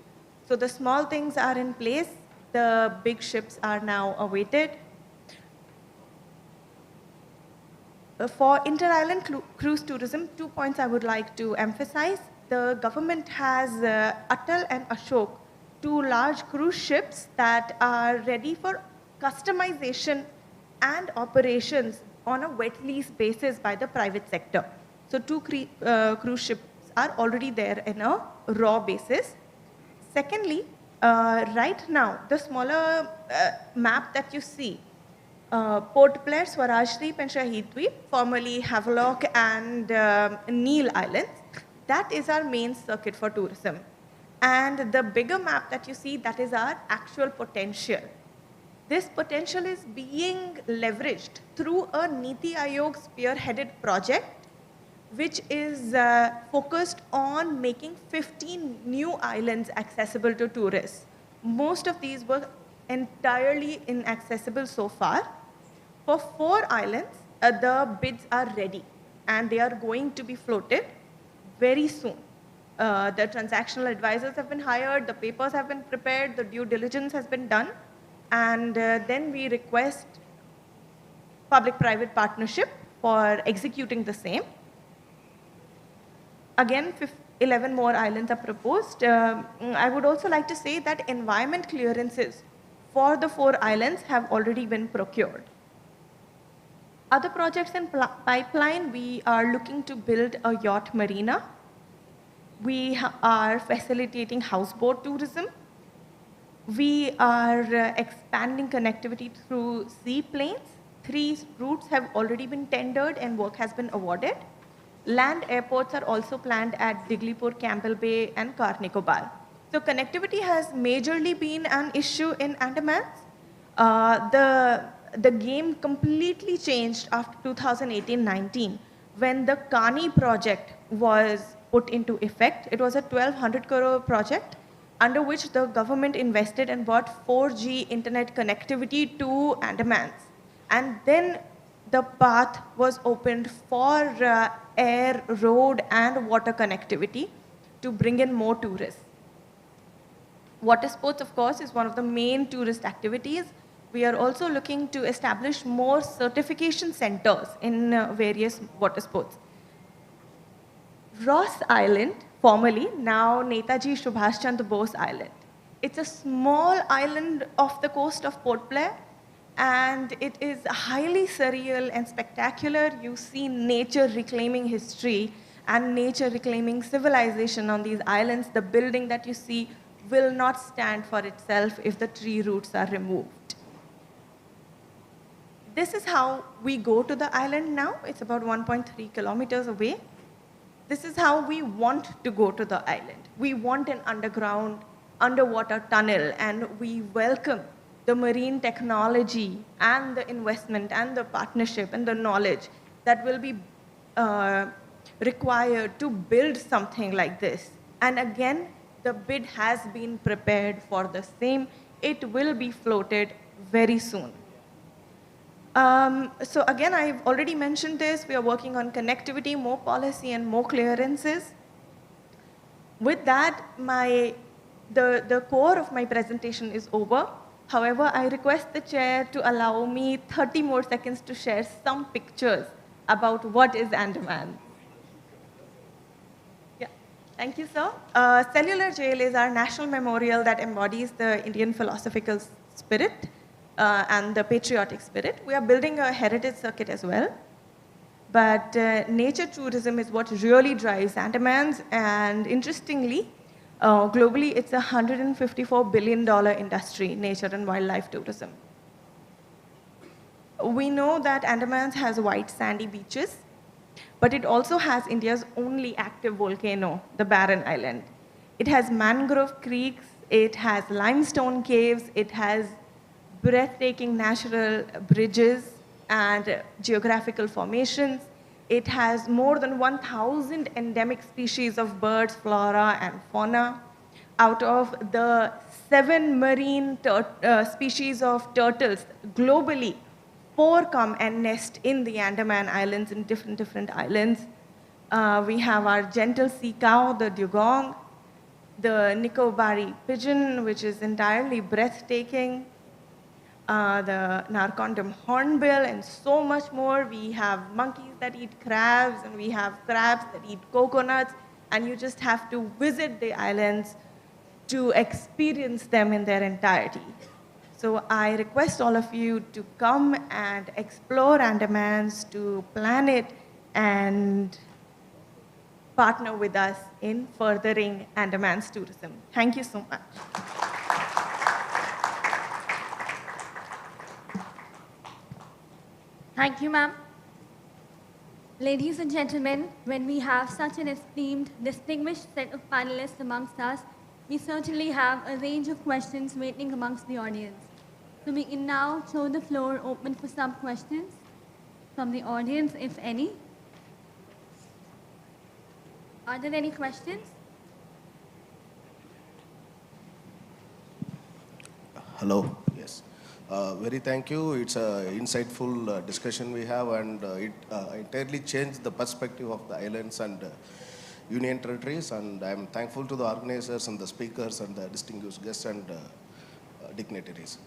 So the small things are in place. The big ships are now awaited. For inter-island cruise tourism, 2 points I would like to emphasize. The government has Atal and Ashok, 2 large cruise ships that are ready for customization and operations on a wet lease basis by the private sector. So 2 cruise ships are already there in a raw basis. Secondly, right now, the smaller map that you see, Port Blair, Swarajdeep and Shahidweep, formerly Havelock and Neil Islands, that is our main circuit for tourism. And the bigger map that you see, that is our actual potential. This potential is being leveraged through a Niti Aayog spearheaded project, which is focused on making 15 new islands accessible to tourists. Most of these were entirely inaccessible so far. For 4 islands, the bids are ready and they are going to be floated very soon. The transactional advisors have been hired, the papers have been prepared, the due diligence has been done, and then we request public-private partnership for executing the same. Again, 11 more islands are proposed. I would also like to say that environment clearances for the 4 islands have already been procured. Other projects in pipeline, we are looking to build a yacht marina. We are facilitating houseboat tourism. We are expanding connectivity through seaplanes. 3 routes have already been tendered and work has been awarded. Land airports are also planned at Diglipur, Campbell Bay, and Car Nicobar. So connectivity has majorly been an issue in Andamans. The game completely changed after 2018-19 when the Kani project was put into effect. It was a 1,200 crore project under which the government invested and brought 4G internet connectivity to Andamans. And then the path was opened for air, road, and water connectivity to bring in more tourists. Water sports, of course, is one of the main tourist activities. We are also looking to establish more certification centers in various water sports. Ross Island, formerly, now Netaji Subhash Chandra Bose Island. It's a small island off the coast of Port Blair, and it is highly surreal and spectacular. You see nature reclaiming history and nature reclaiming civilization on these islands. The building that you see will not stand for itself if the tree roots are removed. This is how we go to the island now. It's about 1.3 kilometers away. This is how we want to go to the island. We want an underwater tunnel, and we welcome the marine technology and the investment and the partnership and the knowledge that will be required to build something like this. And again, the bid has been prepared for the same. It will be floated very soon. So again, I've already mentioned this. We are working on connectivity, more policy, and more clearances. With that, the core of my presentation is over. However, I request the chair to allow me 30 more seconds to share some pictures about what is Andaman. Yeah, thank you, sir. Cellular Jail is our national memorial that embodies the Indian philosophical spirit and the patriotic spirit. We are building a heritage circuit as well. But nature tourism is what really drives Andamans, and interestingly, globally, it's a $154 billion industry, nature and wildlife tourism. We know that Andamans has white sandy beaches, but it also has India's only active volcano, the Barren Island. It has mangrove creeks, it has limestone caves, it has breathtaking natural bridges and geographical formations. It has more than 1,000 endemic species of birds, flora, and fauna. Out of the 7 marine species of turtles globally, 4 come and nest in the Andaman Islands, in different islands. We have our gentle sea cow, the dugong, the Nicobari pigeon, which is entirely breathtaking, the Narcondam hornbill, and so much more. We have monkeys that eat crabs, and we have crabs that eat coconuts, and you just have to visit the islands to experience them in their entirety. So I request all of you to come and explore Andamans, to plan it, and partner with us in furthering Andaman's tourism. Thank you so much. Thank you, ma'am. Ladies and gentlemen, when we have such an esteemed, distinguished set of panelists amongst us, we certainly have a range of questions waiting amongst the audience. So we can now throw the floor open for some questions from the audience, if any. Are there any questions? Hello, yes. Very thank you. It's an insightful discussion we have, and it entirely changed the perspective of the islands and union territories, and I'm thankful to the organizers and the speakers and the distinguished guests and dignitaries.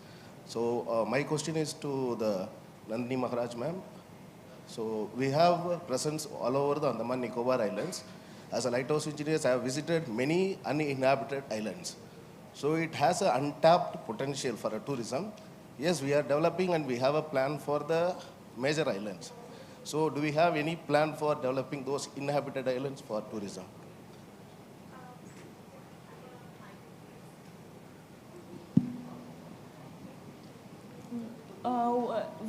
So my question is to the Nandini Maharaj ma'am. So we have presence all over the Andaman Nicobar Islands. As a lighthouse engineer, I have visited many uninhabited islands. So it has an untapped potential for a tourism. Yes, we are developing and we have a plan for the major islands. So do we have any plan for developing those inhabited islands for tourism?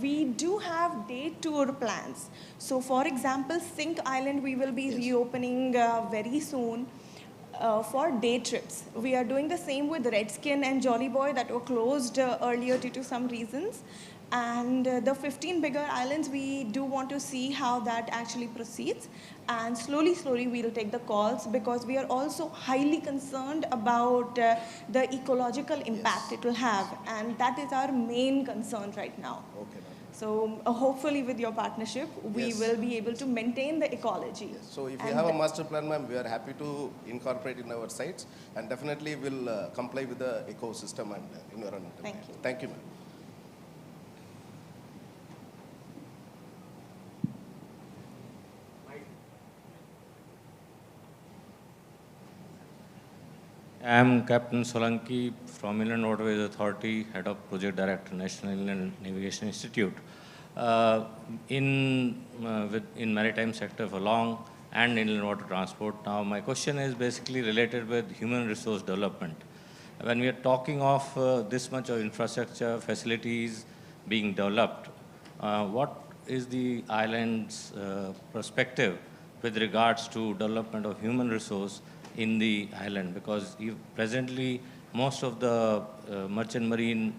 We do have day tour plans. So for example, Sink Island, we will be reopening very soon for day trips. We are doing the same with Redskin and Jolly Boy that were closed earlier due to some reasons. And the 15 bigger islands, we do want to see how that actually proceeds. And slowly, we'll take the calls, because we are also highly concerned about the ecological impact it will have. And that is our main concern right now. Okay. So hopefully with your partnership, we will be able to maintain the ecology. Yes. So if you have a master plan, ma'am, we are happy to incorporate in our sites, and definitely will comply with the ecosystem and environment. Thank you. Thank you, ma'am. I am Captain Solanki from Inland Waterways Authority, Head of Project Director, National Inland Navigation Institute. In maritime sector for long and inland water transport. Now my question is basically related with human resource development. When we are talking of this much of infrastructure, facilities being developed, what is the island's perspective with regards to development of human resource in the island? Because presently most of the merchant marine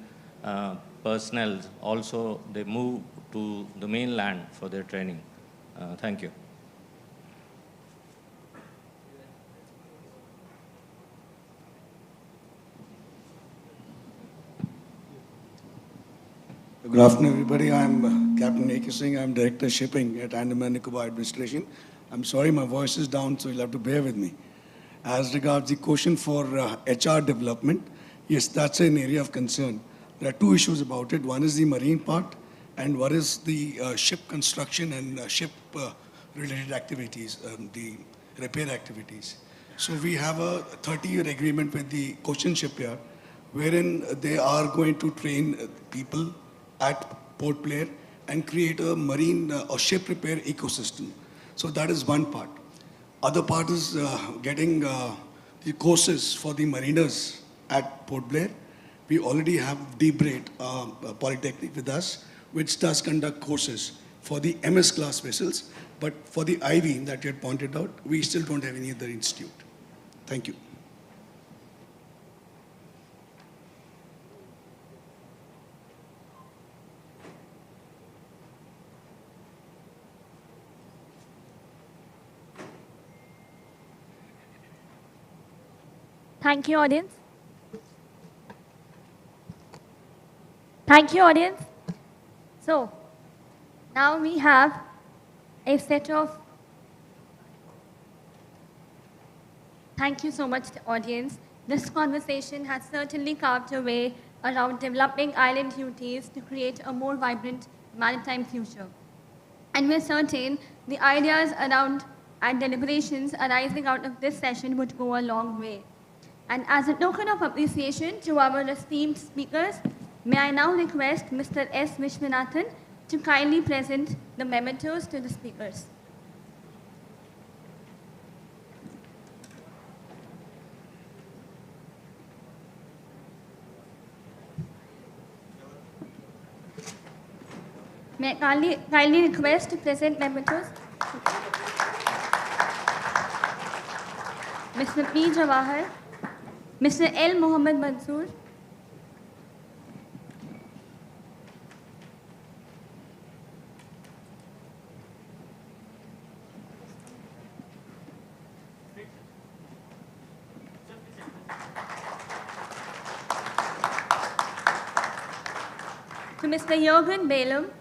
personnel also, they move to the mainland for their training. Thank you. Good afternoon, everybody. I'm Captain A.K. Singh. I'm Director Shipping at Andaman Nicobar Administration. I'm sorry my voice is down, so you'll have to bear with me. As regards the question for HR development, yes, that's an area of concern. There are two issues about it. One is the marine part, and one is the ship construction and ship-related activities, the repair activities. So we have a 30-year agreement with the Cochin Shipyard, wherein they are going to train people at Port Blair and create a marine or ship repair ecosystem. So that is one part. Other part is getting the courses for the mariners at Port Blair. We already have Deep Braid Polytechnic with us, which does conduct courses for the MS class vessels. But for the IV that you had pointed out, we still don't have any other institute. Thank you. Thank you, audience. Thank you, audience. So, now we have a set of... Thank you so much, audience. This conversation has certainly carved a way around developing island duties to create a more vibrant maritime future. And we're certain the ideas around and deliberations arising out of this session would go a long way. And as a token of appreciation to our esteemed speakers, may I now request Mr. S. Vishwanathan to kindly present the mementos to the speakers. May I kindly request to present mementos? Mr. P. Jawahar, Mr. L. Mohammed Mansoor, to Mr. Jürgen Bellum,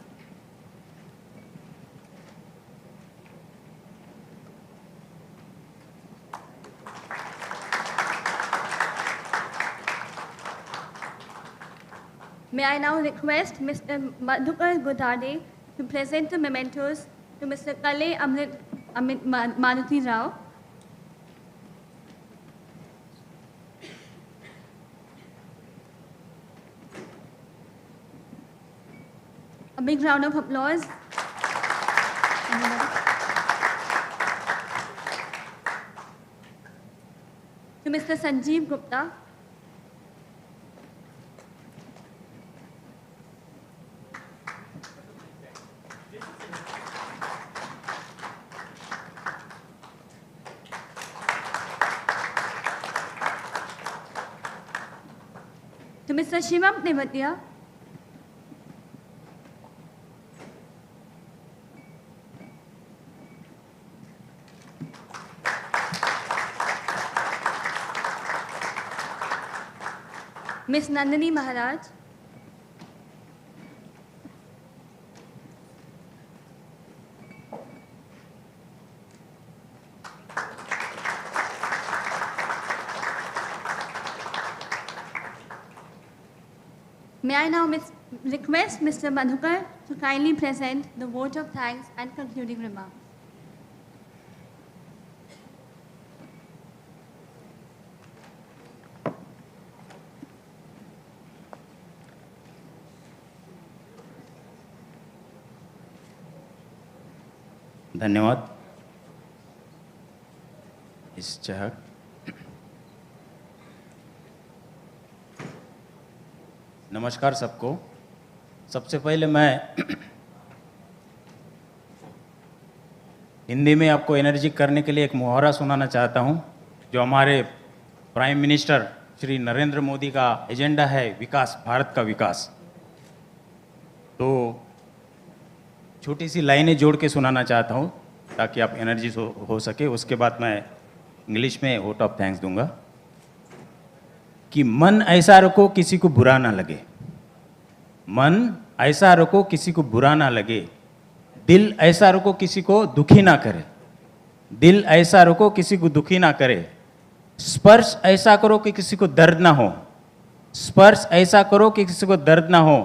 may I now request Mr. Madhukar Godade to present the mementos to Mr. Kale Amit Maruti Rao. A big round of applause. To Mr. Sanjeev Gupta. To Mr. Shivam Nevatia. Ms. Nandini Maharaj. May I now request Mr. Madhukar to kindly present the vote of thanks and concluding remarks. धन्यवाद इस चहक नमस्कार सबको। सबसे पहले मैं हिंदी में आपको एनर्जी करने के लिए एक मुहावरा सुनाना चाहता हूं, जो हमारे प्राइम मिनिस्टर श्री नरेंद्र मोदी का एजेंडा है विकास, भारत का विकास। तो छोटी सी लाइनें जोड़ के सुनाना चाहता हूं ताकि आप एनर्जी हो सके। उसके बाद मैं इंग्लिश में वोट ऑफ थैंक्स दूंगा कि मन ऐसा रखो किसी को बुरा ना लगे, मन ऐसा रखो किसी को बुरा ना लगे, दिल ऐसा रखो किसी को दुखी ना करे, दिल ऐसा रखो किसी को दुखी ना करे, स्पर्श ऐसा करो कि किसी को दर्द ना हो, स्पर्श ऐसा करो कि किसी को दर्द ना हो,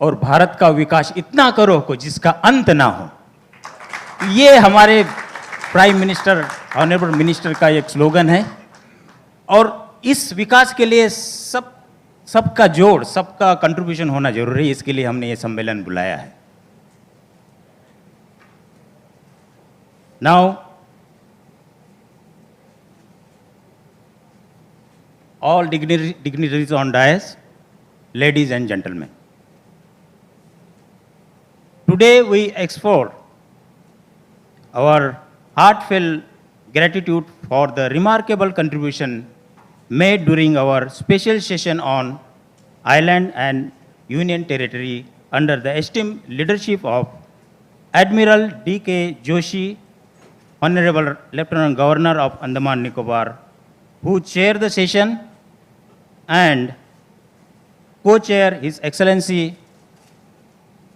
और भारत का विकास इतना करो को जिसका अंत ना हो। ये हमारे प्राइम मिनिस्टर, ऑनरेबल मिनिस्टर का एक स्लोगन है, और इस विकास के लिए सबका जोड़, सबका कंट्रीब्यूशन होना जरूरी है। इसके लिए हमने ये सम्मेलन बुलाया है। Now all dignitaries on dais, ladies and gentlemen. Today we explore our heartfelt gratitude for the remarkable contribution made during our special session on island and union territory under the esteemed leadership of Admiral D.K. Joshi, Honorable Lieutenant Governor of Andaman Nicobar, who chaired the session, and co-chair His Excellency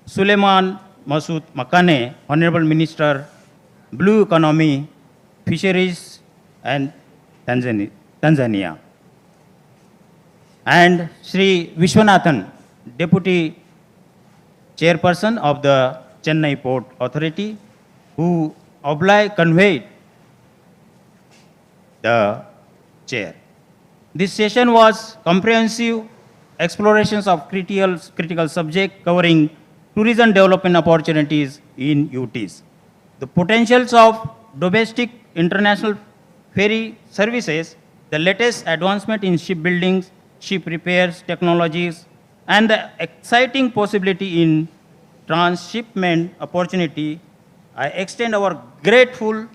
Suleiman Masood Makane, Honorable Minister, Blue Economy, Fisheries and Tanzania, and Sri Vishwanathan, Deputy Chairperson of the Chennai Port Authority, who conveyed the chair. This session was comprehensive explorations of critical subject covering tourism development opportunities in UTs, the potentials of domestic international ferry services, the latest advancement in shipbuilding, ship repairs technologies, and the exciting possibility in transshipment opportunity. I extend our grateful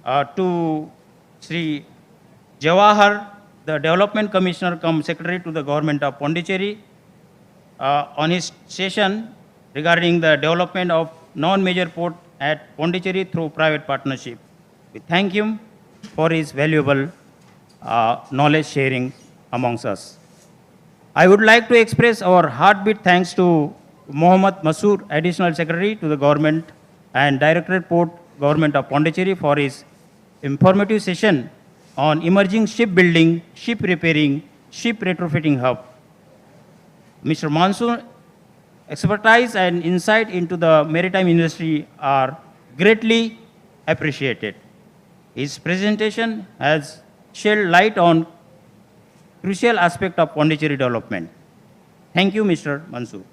to Sri Jawahar, the Development Commissioner cum Secretary to the Government of Pondicherry, on his session regarding the development of non-major port at Pondicherry through private partnership. We thank him for his valuable knowledge sharing amongst us. I would like to express our heartbeat thanks to Mohammad Masood, Additional Secretary to the Government and Directorate Port, Government of Pondicherry, for his informative session on emerging shipbuilding, ship repairing, ship retrofitting hub. Mr. Mansoor, expertise and insight into the maritime industry are greatly appreciated. His presentation has shed light on crucial aspect of Pondicherry development. Thank you, Mr. Mansoor.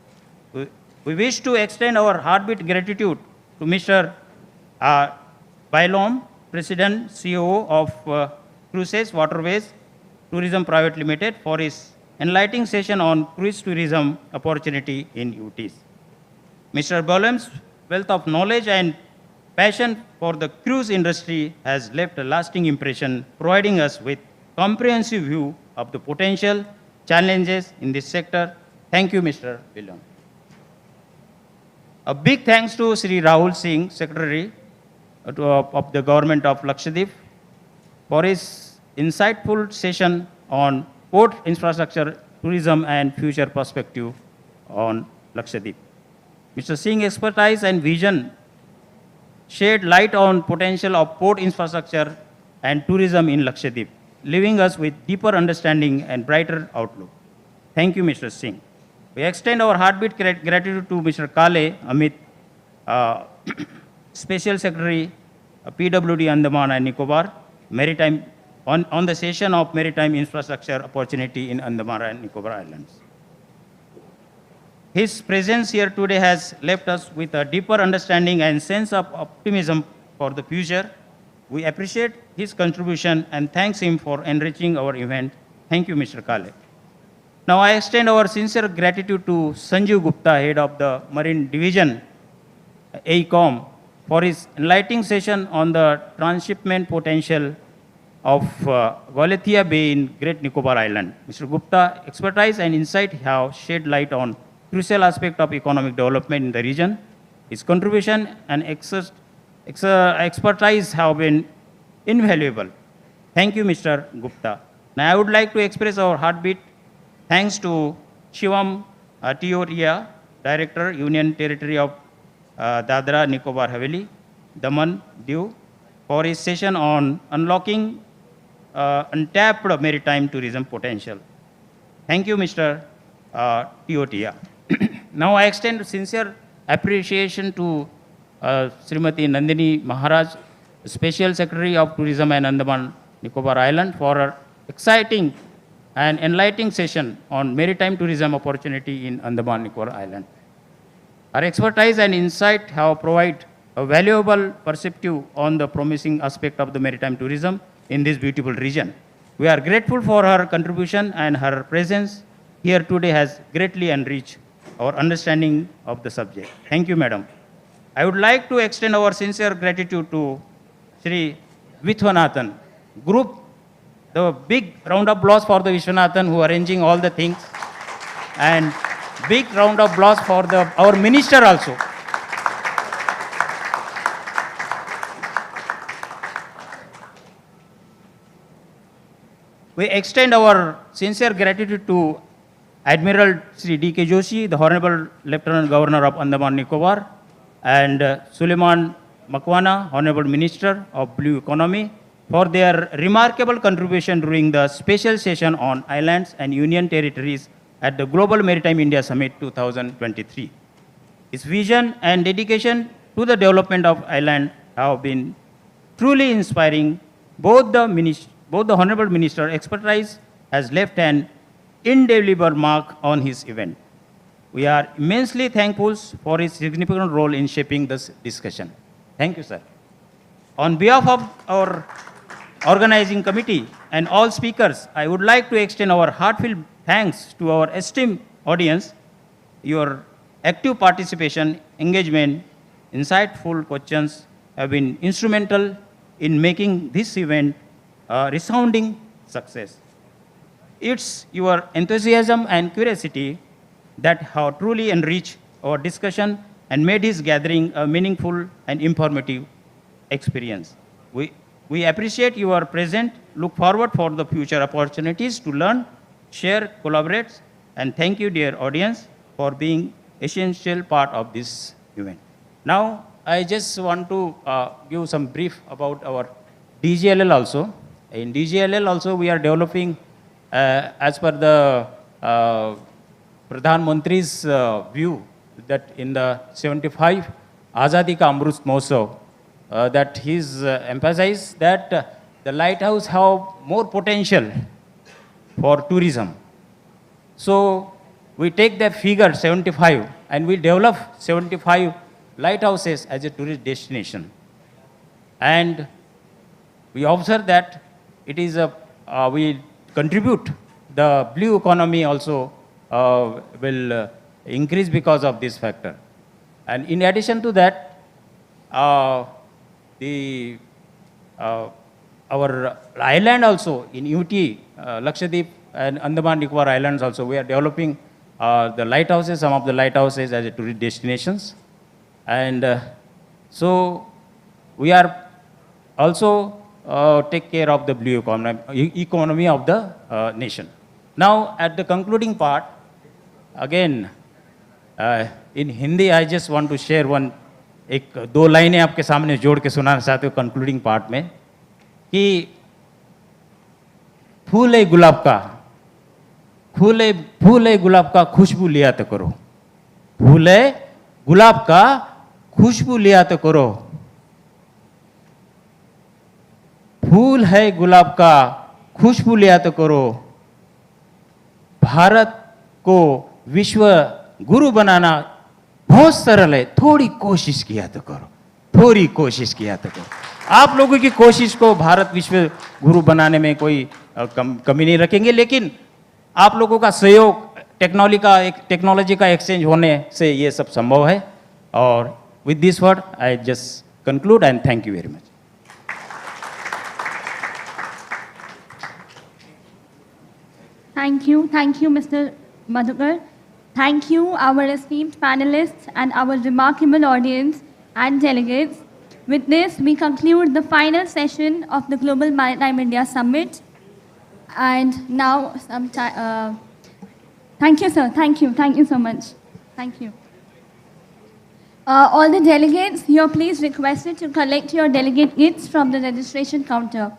We wish to extend our heartbeat gratitude to Mr. Bailom, President, CEO of Cruises Waterways Tourism Private Limited, for his enlightening session on cruise tourism opportunity in UTs. Mr. Bailom's wealth of knowledge and passion for the cruise industry has left a lasting impression, providing us with comprehensive view of the potential challenges in this sector. Thank you, Mr. Bailom. A big thanks to Sri Rahul Singh, Secretary of the Government of Lakshadweep, for his insightful session on port infrastructure, tourism and future perspective on Lakshadweep. Mr. Singh's expertise and vision shed light on potential of port infrastructure and tourism in Lakshadweep, leaving us with deeper understanding and brighter outlook. Thank you, Mr. Singh. We extend our heartbeat gratitude to Mr. Kale Amit, Special Secretary, PWD Andaman and Nicobar, Maritime, on the session of maritime infrastructure opportunity in Andaman and Nicobar Islands. His presence here today has left us with a deeper understanding and sense of optimism for the future. We appreciate his contribution and thanks him for enriching our event. Thank you, Mr. Kale. Now I extend our sincere gratitude to Sanjeev Gupta, Head of the Marine Division, AECOM, for his enlightening session on the transshipment potential of Galathea Bay in Great Nicobar Island. Mr. Gupta's expertise and insight have shed light on crucial aspect of economic development in the region. His contribution and expertise have been invaluable. Thank you, Mr. Gupta. Now I would like to express our heartbeat thanks to Shivam Tioria, Director, Union Territory of Dadra Nicobar Haveli, Daman, Diu, for his session on unlocking untapped maritime tourism potential. Thank you, Mr. Tiotia. Now I extend sincere appreciation to Srimati Nandini Maharaj, Special Secretary of Tourism and Andaman Nicobar Island, for her exciting and enlightening session on maritime tourism opportunity in Andaman Nicobar Island. Her expertise and insight have provided a valuable perspective on the promising aspect of the maritime tourism in this beautiful region. We are grateful for her contribution, and her presence here today has greatly enriched our understanding of the subject. Thank you, Madam. I would like to extend our sincere gratitude to Sri Vishwanathan Group. The big round of applause for the Vishwanathan who are arranging all the things, and big round of applause for our minister also. We extend our sincere gratitude to Admiral Sri D.K. Joshi, the Honorable Lieutenant Governor of Andaman Nicobar, and Suleiman Makwana, Honorable Minister of Blue Economy, for their remarkable contribution during the special session on islands and union territories at the Global Maritime India Summit 2023. His vision and dedication to the development of island have been truly inspiring. Both the Honorable Minister expertise has left an indelible mark on his event. We are immensely thankful for his significant role in shaping this discussion. Thank you, sir. On behalf of our organizing committee and all speakers, I would like to extend our heartfelt thanks to our esteemed audience. Your active participation, engagement, insightful questions have been instrumental in making this event a resounding success. It's your enthusiasm and curiosity that have truly enriched our discussion and made this gathering a meaningful and informative experience. We appreciate your presence, look forward for the future opportunities to learn, share, collaborate, and thank you, dear audience, for being essential part of this event. Now, I just want to give some brief about our DGLL also. In DGLL also, we are developing, as per the Pradhan Mantri's view, that in the 75 Azadi Ka Amrut Mahotsav, that he's emphasized that the lighthouse have more potential for tourism. So we take the figure 75 and we develop 75 lighthouses as a tourist destination. And we observe that it is we contribute, the blue economy also will increase because of this factor. And in addition to that, our island also in UT, Lakshadweep and Andaman Nicobar Islands also, we are developing the lighthouses, some of the lighthouses as a tourist destinations. And so we are also take care of the blue economy of the nation. Now at the concluding part, again, in Hindi, I just want to share दो लाइनें आपके सामने जोड़ के सुनाना चाहते हो concluding part में कि फूले गुलाब का खुशबू लिया तो करो, फूले गुलाब का खुशबू लिया तो करो, फूल है गुलाब का खुशबू लिया तो करो, भारत को विश्व गुरु बनाना बहुत सरल है, थोड़ी कोशिश किया तो करो, थोड़ी कोशिश किया तो करो। आप लोगों की कोशिश को भारत विश्व गुरु बनाने में कोई कमी नहीं रखेंगे, लेकिन आप लोगों का सहयोग, टेक्नोलॉजी का एक्सचेंज होने से ये सब संभव है। और with this word I just conclude and thank you very much. Thank you, Mr. Madhukar. Thank you, our esteemed panelists and our remarkable audience and delegates. With this, we conclude the final session of the Global Maritime India Summit. And now, thank you, sir. Thank you so much. Thank you. All the delegates, you are please requested to collect your delegate kits from the registration counter.